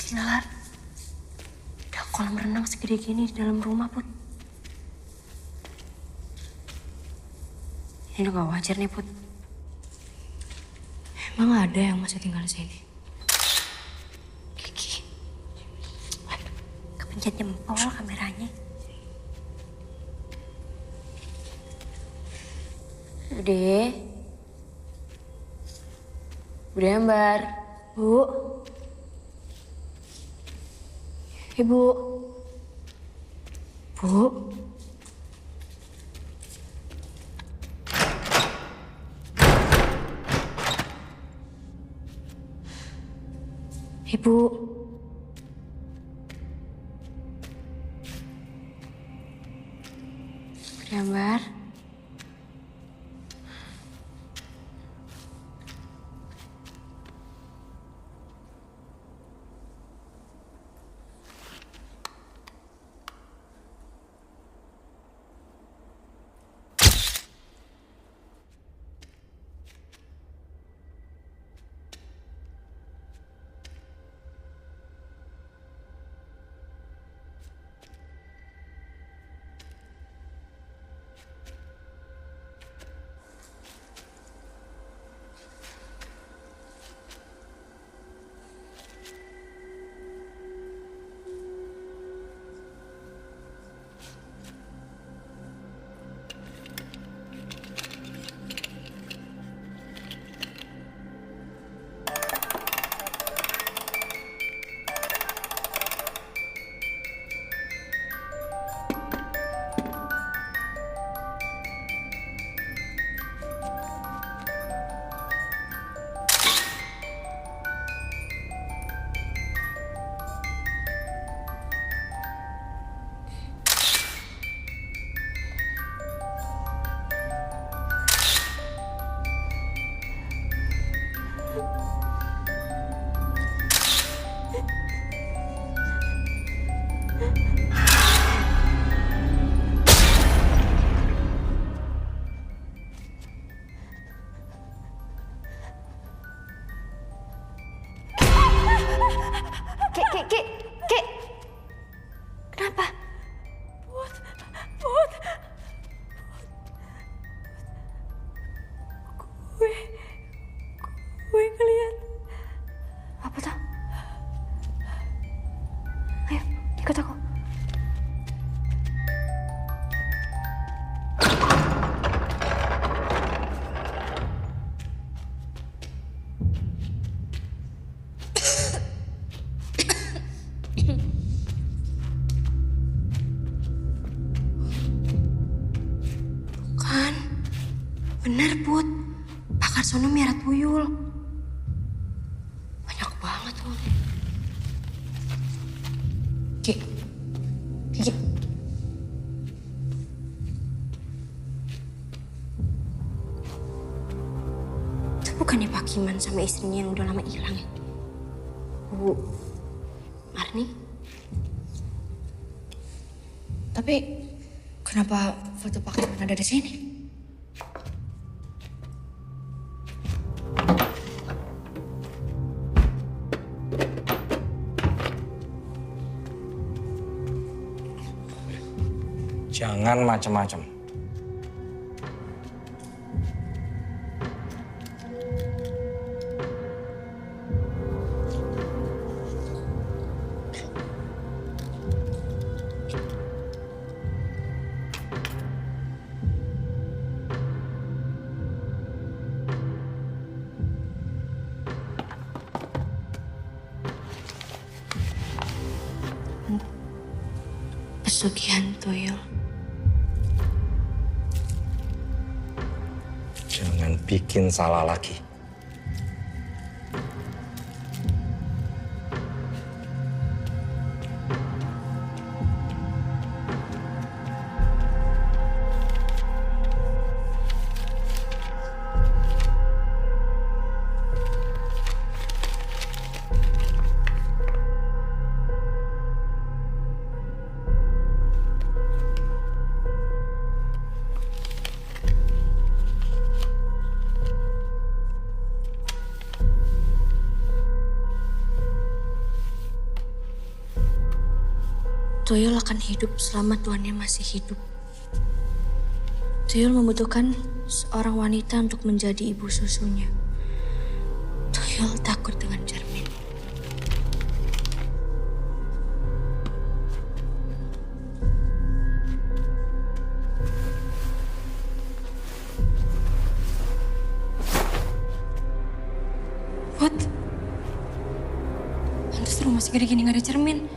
S9: Gila, ada kolam renang segede gini di dalam rumah, Put. Ini udah gak wajar nih, Put. Emang ada yang masih tinggal di sini? Kiki. Aduh, kepencet jempol kameranya. Bude. Bude Ambar. Bu. Ibu. Bu. Ibu. Gambar. Ki. Kenapa? Put. Gue ngeliat. Apa tuh? Ayo, ikut aku. Bener, Put. Pak Karsono miara tuyul. Banyak banget tuh. Ki. Itu bukannya Pak Kiman sama istrinya yang udah lama hilang ya? Bu Marni? Tapi kenapa foto Pak Kiman ada di sini?
S12: Jangan macem-macem.
S6: Pesugihan tuyul.
S12: Jangan bikin salah lagi.
S6: Tuyul akan hidup selama tuannya masih hidup. Tuyul membutuhkan seorang wanita untuk menjadi ibu susunya. Tuyul takut dengan cermin. What? Pantes rumah segede gini gak ada cermin.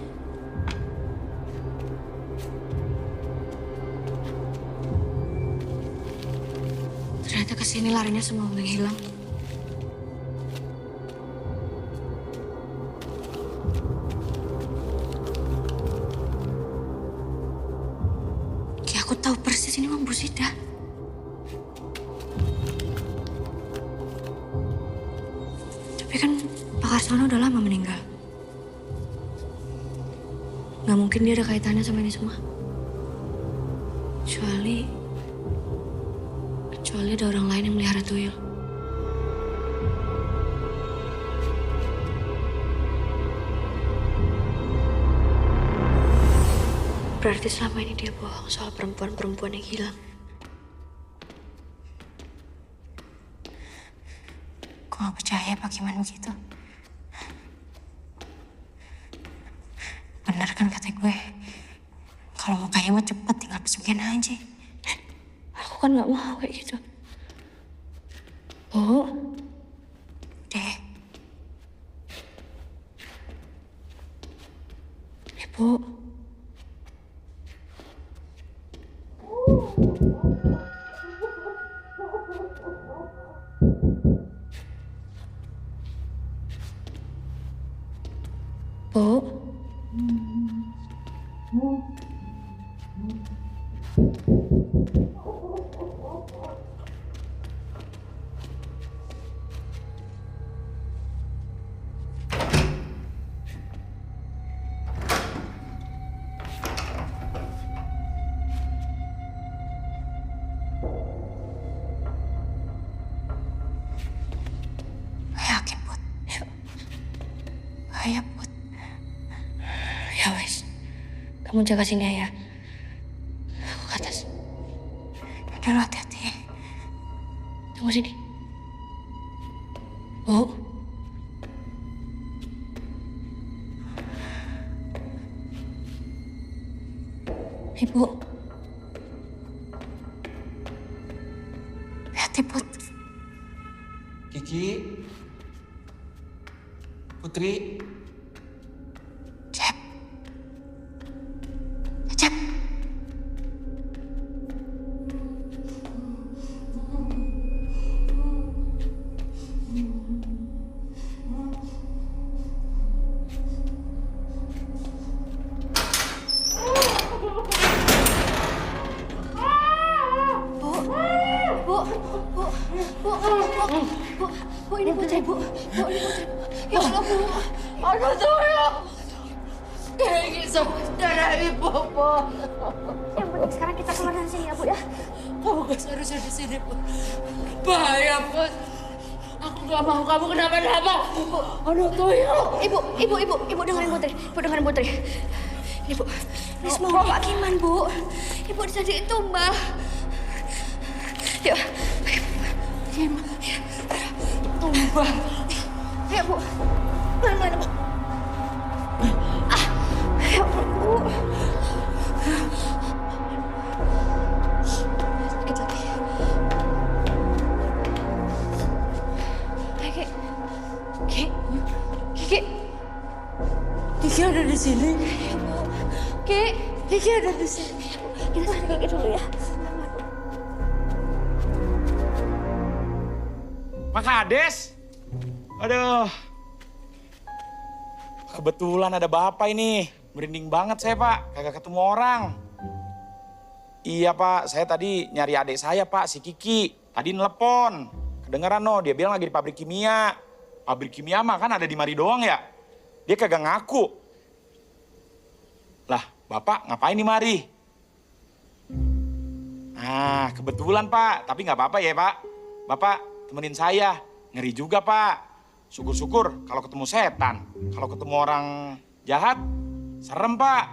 S6: Ternyata kesini larinya semua menghilang. Kayak aku tahu persis ini Mang Busida. Tapi kan Pak Karsono udah lama meninggal. Gak mungkin dia ada kaitannya sama ini semua. Kecuali ada orang lain yang melihara tuyul. Berarti selama ini dia bohong soal perempuan-perempuan yang hilang. Gue gak percaya Pak Kiman begitu. Bener kan kata gue? Kalau mau kaya mah cepet, tinggal pesugihan aja. Aku kan gak mau kayak gitu. Bu. Deh. Ibu. Bu. Yakin, Put? Bahaya, Put. Ya wes, kamu jaga sini ya. Aku ke atas. Udah lo hati-hati. Tunggu sini. Bu. Ibu. Hati, Put.
S14: Kiki. Putri.
S6: Cep. Cep. Bu, ini putri, Bu. Bu, ini putri. Ya Allah, Bu. Aduh, tuyul. Kayak sama darah ibu, Bu. Yang penting sekarang kita keluar dari sini ya, Bu, ya. Kamu gak seharusnya di sini, Bu. Bahaya, Bu. Aku gak mau kamu kenapa-napa. Aduh, tuyul. Ibu dengerin putri. Ibu dengerin putri. Ini, Bu. Wis mau Pak Kiman, Bu. Ibu jadi tumbal. Yuk. Kiman. Tumbal. Ayo, Bu. Mana, Bu? Ayo, Bu. Sedikit lagi. Ayo, Ki. Ki. Kiki ada di sini. Kiki ada di sini. Kita cari Kiki dulu ya.
S10: Pak Kades. Aduh. Kebetulan ada Bapak ini. Merinding banget saya, Pak. Kagak ketemu orang. Iya, Pak. Saya tadi nyari adik saya, Pak. Si Kiki. Tadi nelepon. Kedengeran no, dia bilang lagi di pabrik kimia. Pabrik kimia mah kan ada di mari doang ya. Dia kagak ngaku. Lah, Bapak ngapain di mari? Nah, kebetulan, Pak. Tapi nggak apa-apa ya, Pak. Bapak temenin saya. Ngeri juga, Pak. Syukur-syukur kalau ketemu setan. Kalau ketemu orang jahat, serem, Pak.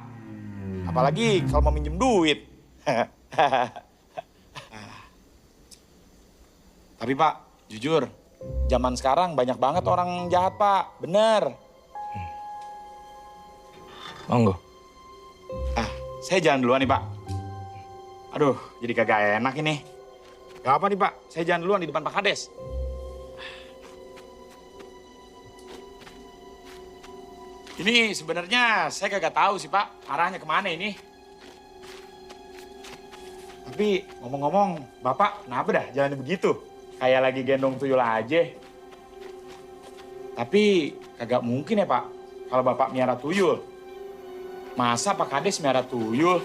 S10: Apalagi kalau mau minjem duit. Tapi, Pak, jujur, zaman sekarang banyak banget orang jahat, Pak. Bener.
S4: Monggo.
S10: Saya jalan duluan nih, Pak. Aduh, jadi kagak enak ini. Gak apa nih, Pak. Saya jalan duluan di depan Pak Kades. Ini sebenarnya saya kagak tahu sih, Pak. Arahnya kemana ini. Tapi ngomong-ngomong, Bapak kenapa dah jalannya begitu? Kayak lagi gendong tuyul aja. Tapi kagak mungkin ya, Pak. Kalau Bapak miara tuyul. Masa Pak Kades miara tuyul?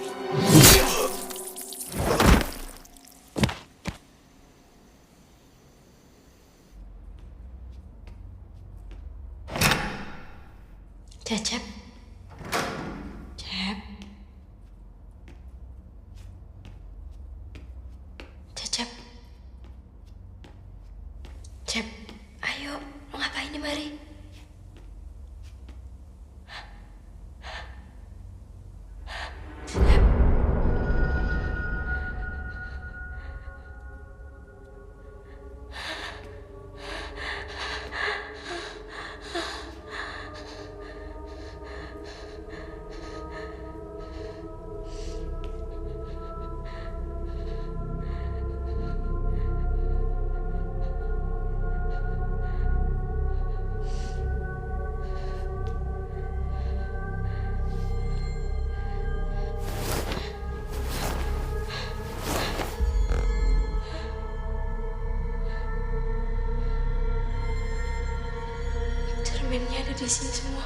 S9: Cecep. Cep. Cecep. Cep, ayo. Ngapain di mari? Cerminnya ada di sini semua.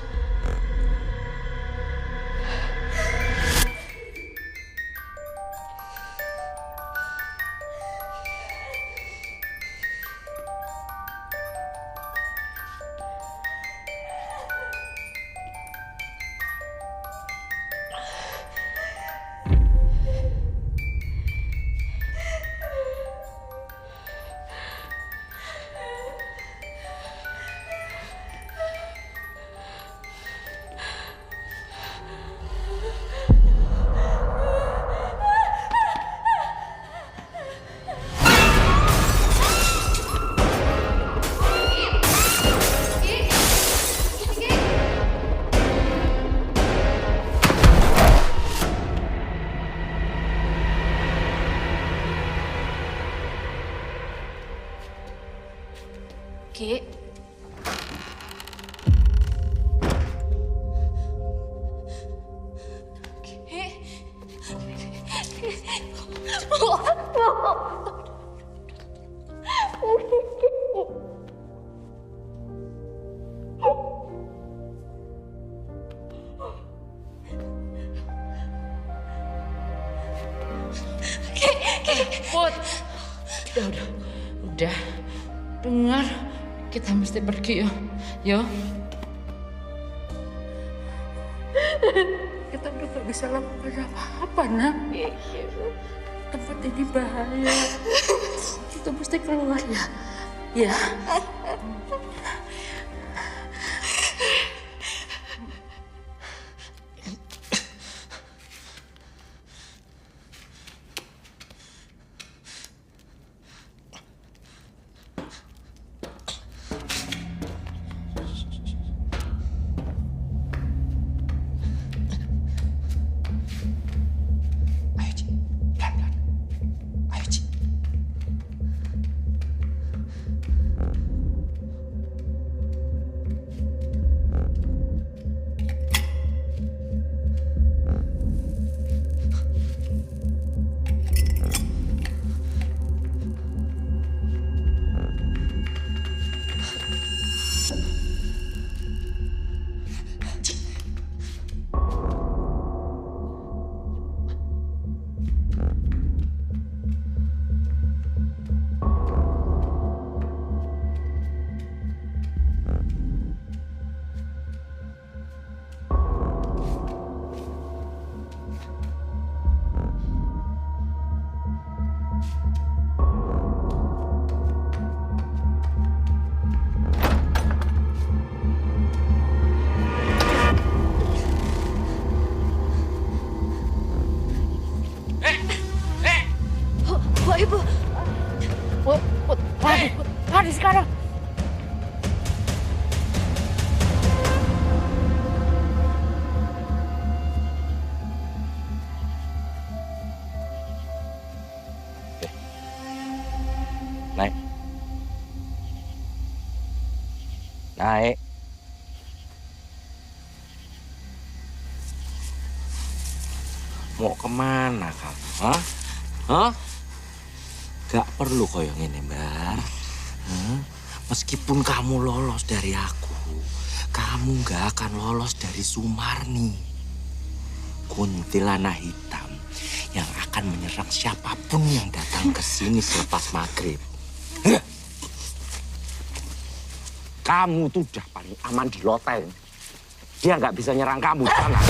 S9: Ki.
S8: Put. Udah. Dengar, kita mesti pergi ya. Yo.
S7: Kita udah gak bisa lakukan apa-apa, nak. Tempat ini bahaya. Kita mesti keluar ya. Ya.
S12: Naik. Mau kemana kamu? Hah? Hah? Gak perlu koyo ngene, Mbak. Meskipun kamu lolos dari aku, kamu gak akan lolos dari Sumarni. Kuntilanak hitam yang akan menyerang siapapun yang datang ke sini selepas maghrib. Kamu tuh udah paling aman di loteng. Dia nggak bisa nyerang kamu di sana.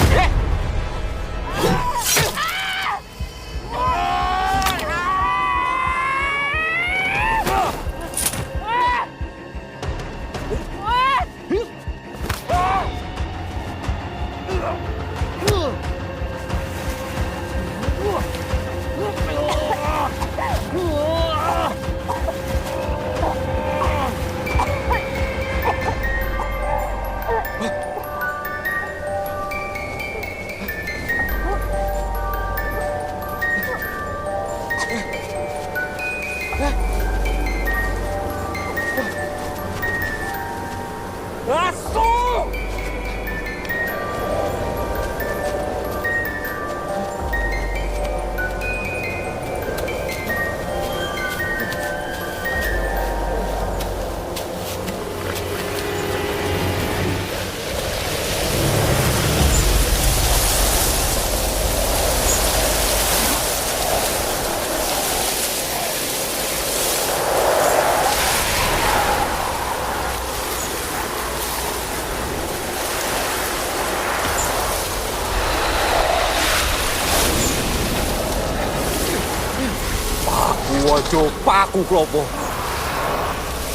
S12: Wajo paku klopo.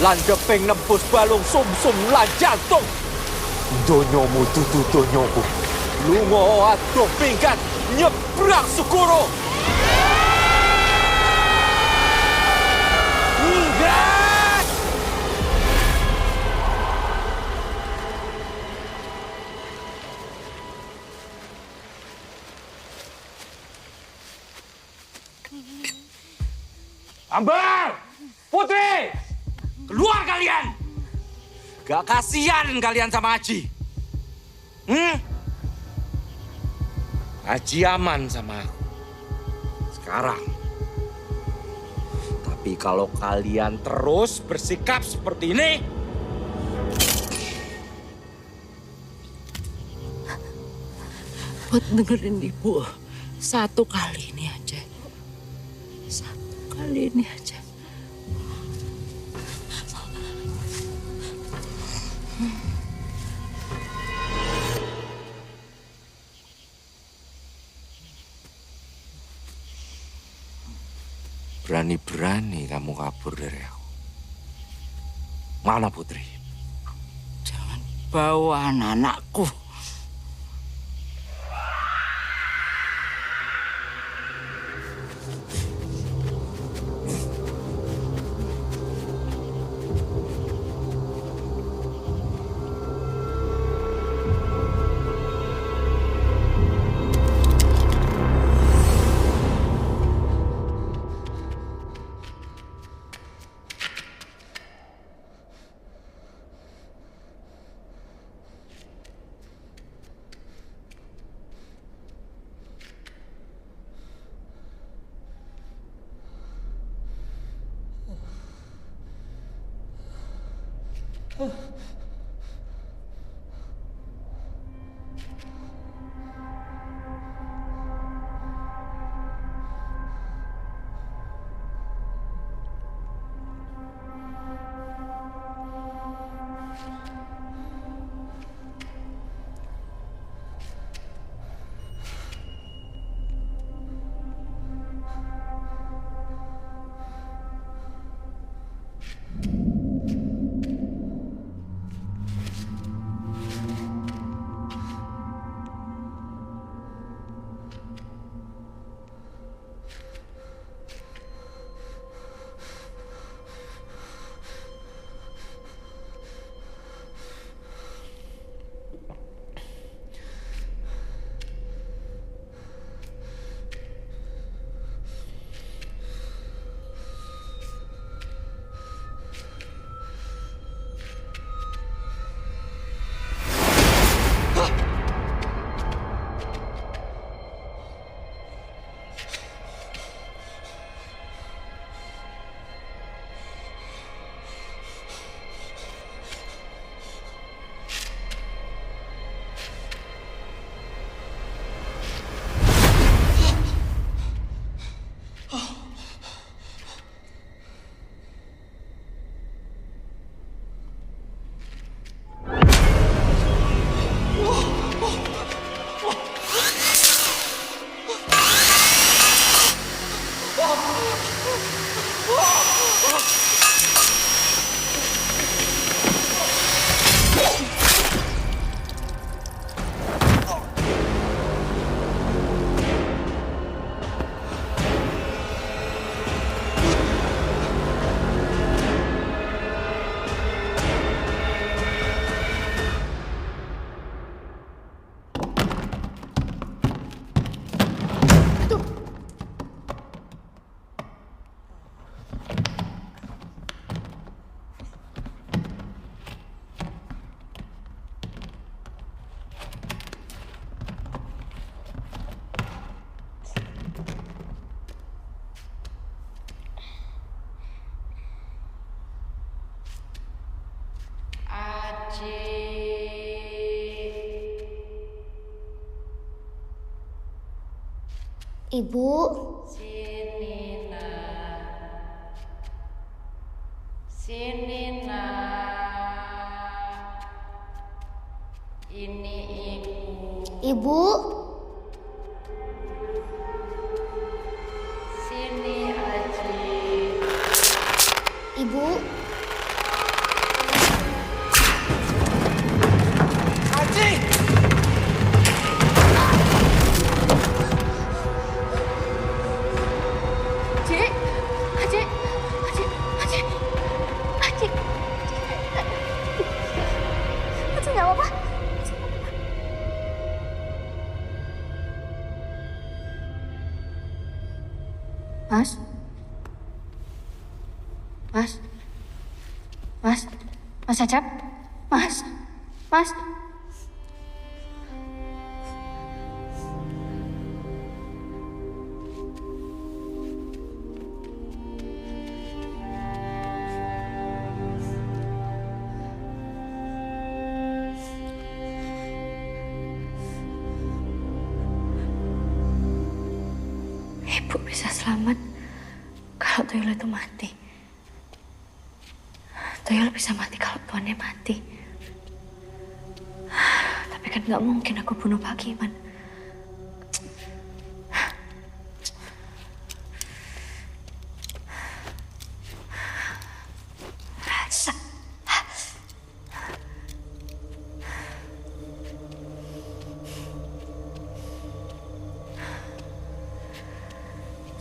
S12: Lan geping nembus balung sumsum lan jantung. Donyomu dudu donyoku. Lunga adoh pinggat nyebrang segoro. Enggak! Ambar! Putri! Keluar kalian! Gak kasihan kalian sama Aji. Aji aman sama aku. Sekarang. Tapi kalau kalian terus bersikap seperti ini...
S8: Buat dengerin Ibu. Satu kali ini aja. Satu kali ini aja.
S12: Berani-berani kamu kabur dari aku. Mana Putri?
S8: Jangan bawa anak-anakku.
S13: Ibu.
S8: Sini nak. Sini nak. Ini ibu.
S13: Ibu.
S8: Sini Aji.
S13: Ibu.
S10: Aji!
S6: Nggak apa-apa.
S7: Mas? Mas? Mas? Mas Acap? Mas? Mas? Ibu bisa selamat kalau Tuyul itu mati. Tuyul bisa mati kalau tuannya mati. Tapi kan nggak mungkin aku bunuh Pak Giman.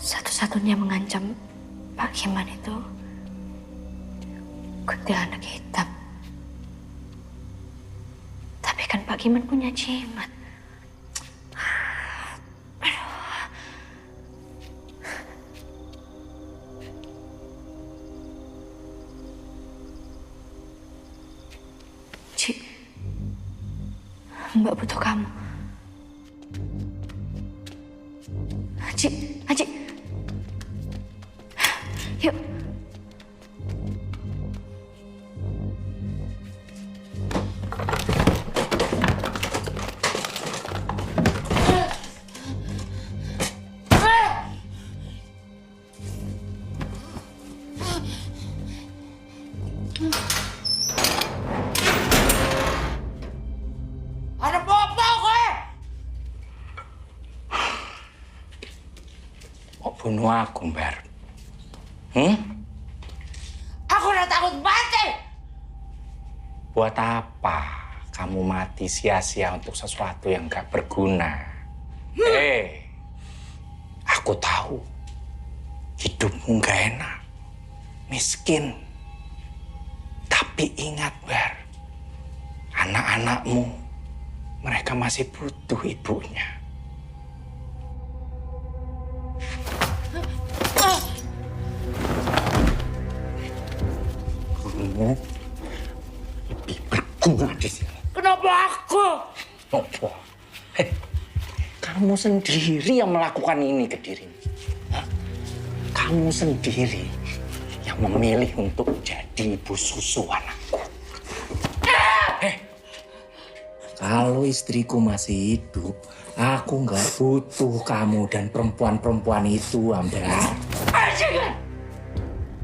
S7: Satu-satunya mengancam Pak Giman itu kuntilanak hitam. Tapi kan Pak Giman punya jimat. Ci, Mbak butuh kamu. Ci, Aji. Yuk.
S8: Ada apa kowe?
S5: Kok bunuh aku, Mbar?
S8: Aku udah takut mati.
S5: Buat apa kamu mati sia-sia untuk sesuatu yang gak berguna? Aku tahu hidupmu gak enak, miskin. Tapi ingat, Bar, anak-anakmu, mereka masih butuh ibunya. Kamu lebih berguna di sini.
S8: Kenapa aku?
S5: Apa? Kamu sendiri yang melakukan ini ke dirimu. Hah? Kamu sendiri yang memilih untuk jadi ibu susu anakku. Kalau istriku masih hidup, aku nggak butuh kamu dan perempuan-perempuan itu, Ambar.
S8: Jangan!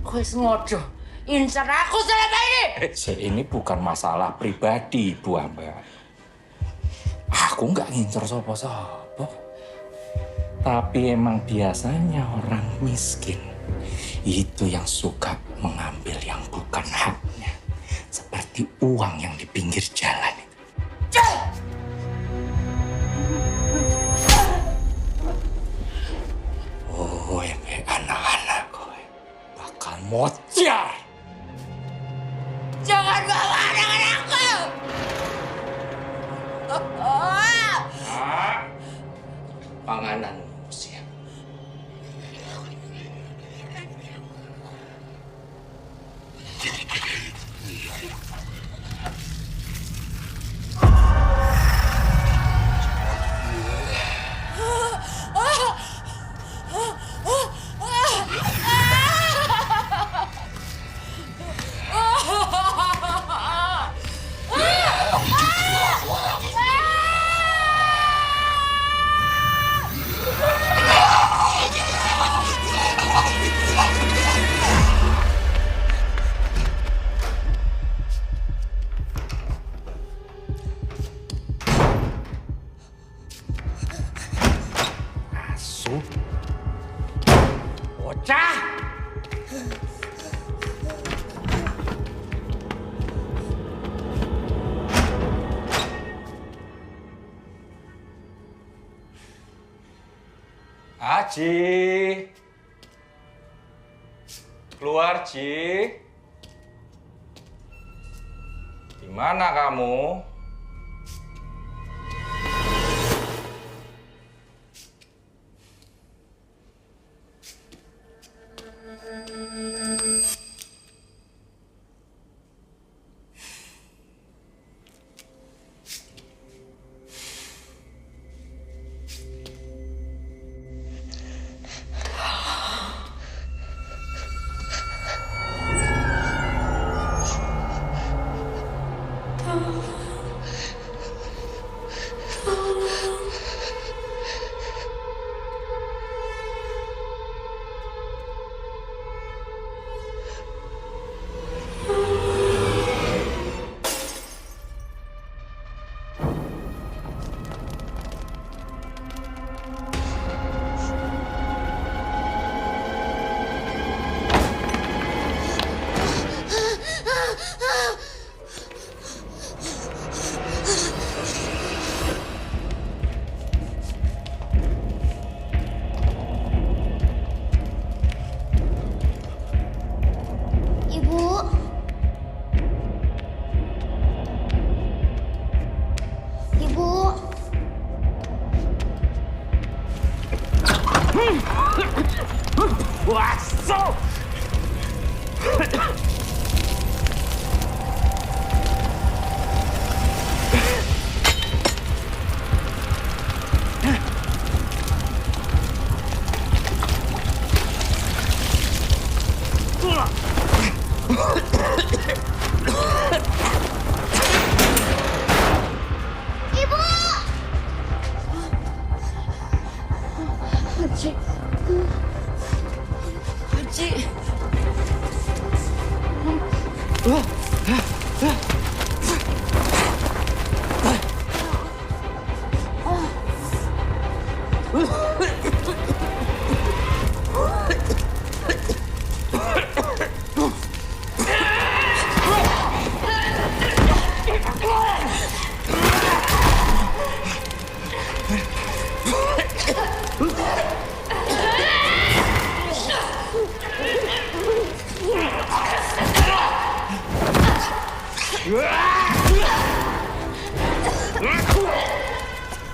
S8: Kowe sengaja incar aku selama ini.
S5: Ini bukan masalah pribadi, Bu Ambar. Aku nggak ngincer sopo-sopo. Tapi emang biasanya orang miskin itu yang suka mengambil yang bukan haknya. Seperti uang yang di pinggir jalan itu. Oh, yang anak-anak kowe bakal mocar.
S8: Jangan bawa anak-anakku.
S5: Pangananmu siap.
S4: Ji. Keluar, Ji. Di mana kamu?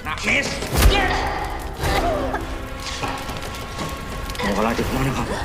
S4: Nangis. Mau lari kemana kamu?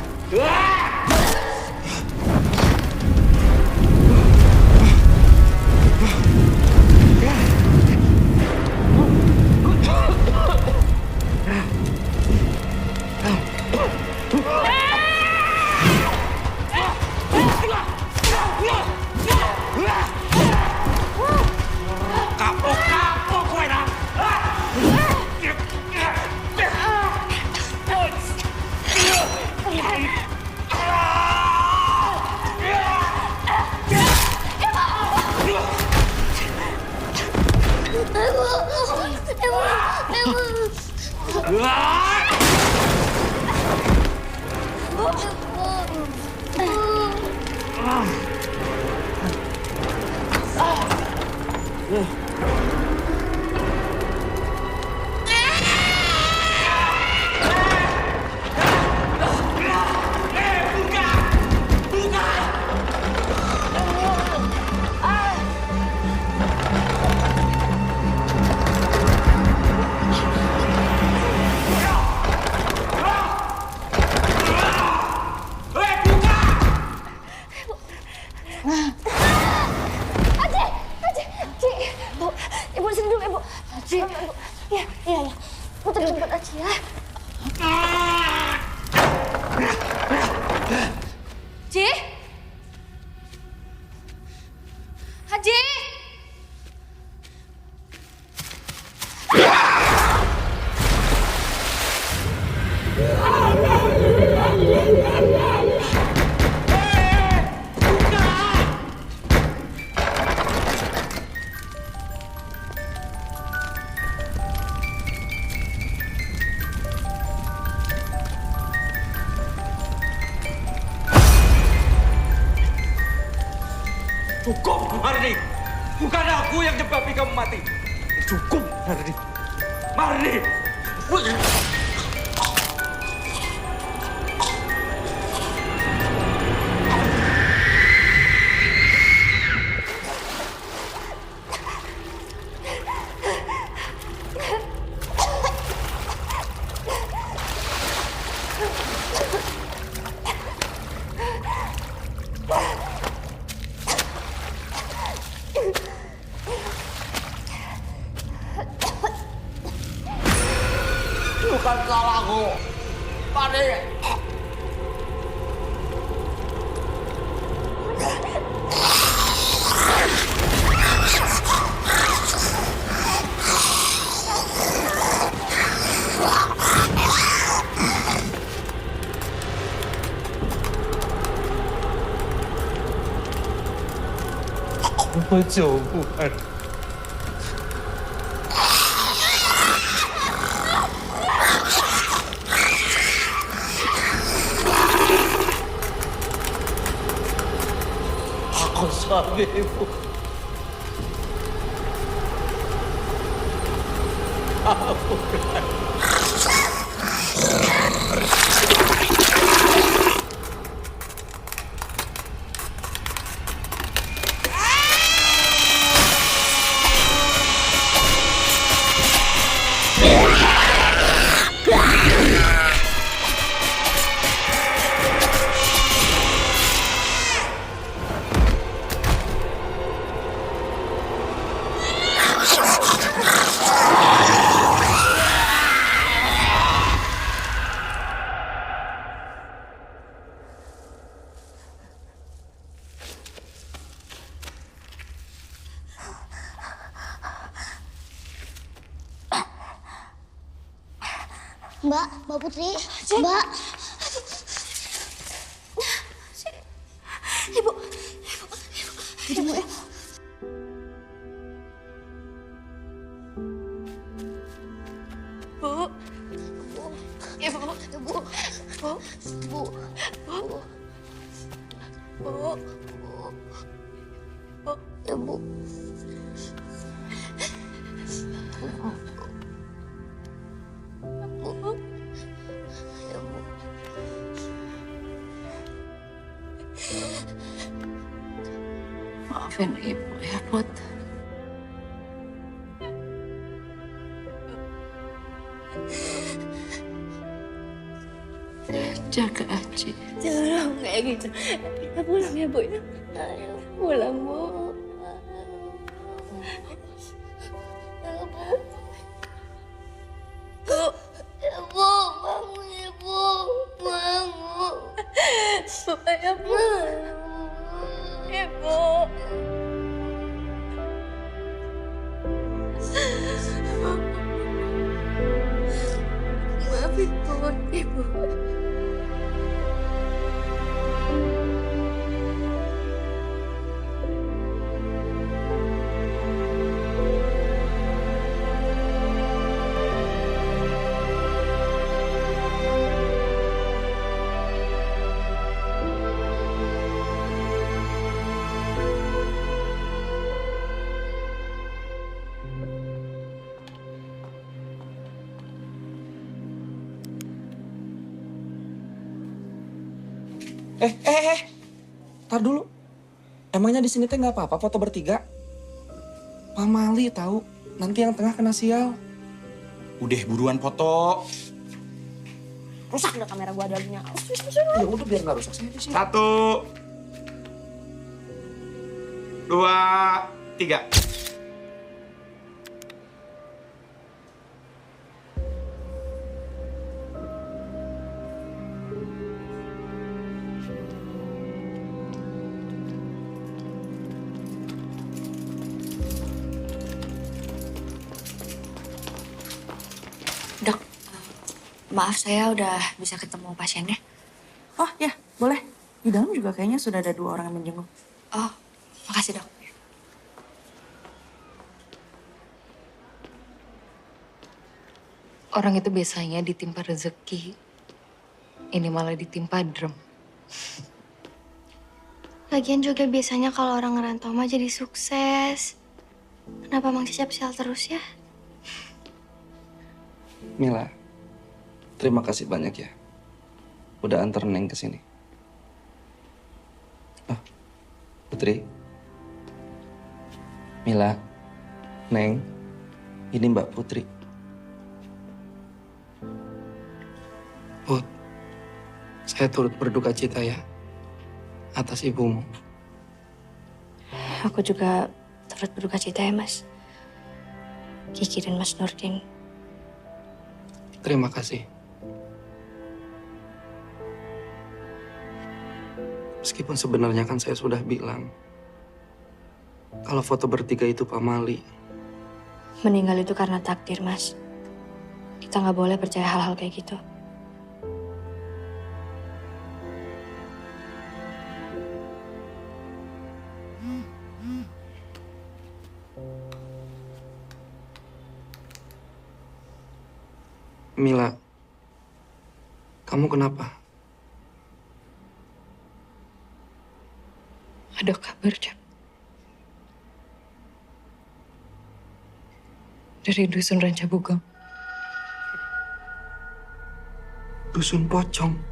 S15: Cukup, Marni. Bukan aku yang nyebabkan kamu mati. Cukup, Marni. Marni. bukan salahku. Pade.我救不完。Aku suamimu. Ampunkan.
S13: Mbak Putri, Mbak.
S6: Ibu ya. Bu. Ibu. Bu. Bu. Bu. Bu. Bu. Bu. Ibu.
S7: Maafin ibu ya, Put. Jaga Aji.
S6: Jangan kayak gitu. Kita pulang ya, Bu ya. Ayo pulang, Bu. Bu. Ibu, bangun Ibu. Bangun. Supaya Bu. Ibu. Maafin Put, Ibu.
S11: Tar dulu. Emangnya di sini teh nggak apa-apa foto bertiga? Pamali tahu, nanti yang tengah kena sial.
S10: Udah buruan foto.
S9: Rusak dah kamera gua adanya.
S11: Ya udah biar nggak rusak saya di sini.
S10: 1, 2, 3.
S9: Dok, maaf saya udah bisa ketemu pasiennya.
S7: Oh ya, boleh. Di dalam juga kayaknya sudah ada 2 orang yang menjenguk.
S9: Oh, makasih dok.
S16: Orang itu biasanya ditimpa rezeki. Ini malah ditimpa drum.
S9: Lagian juga biasanya kalau orang ngerantau mah jadi sukses. Kenapa Mang Cecep sial terus ya?
S11: Mila, terima kasih banyak ya. Udah antar Neng ke sini. Oh, Putri. Mila, Neng, ini Mbak Putri.
S14: Put, saya turut berduka cita ya atas ibumu.
S9: Aku juga turut berduka cita ya, Mas. Kiki dan Mas Nurdin.
S14: Terima kasih. Meskipun sebenarnya kan saya sudah bilang kalau foto bertiga itu pamali.
S9: Meninggal itu karena takdir, Mas. Kita nggak boleh percaya hal-hal kayak gitu.
S14: Mila, kamu kenapa?
S16: Ada kabar, Cap. Dari Dusun Ranca Bugong.
S14: Dusun Pocong?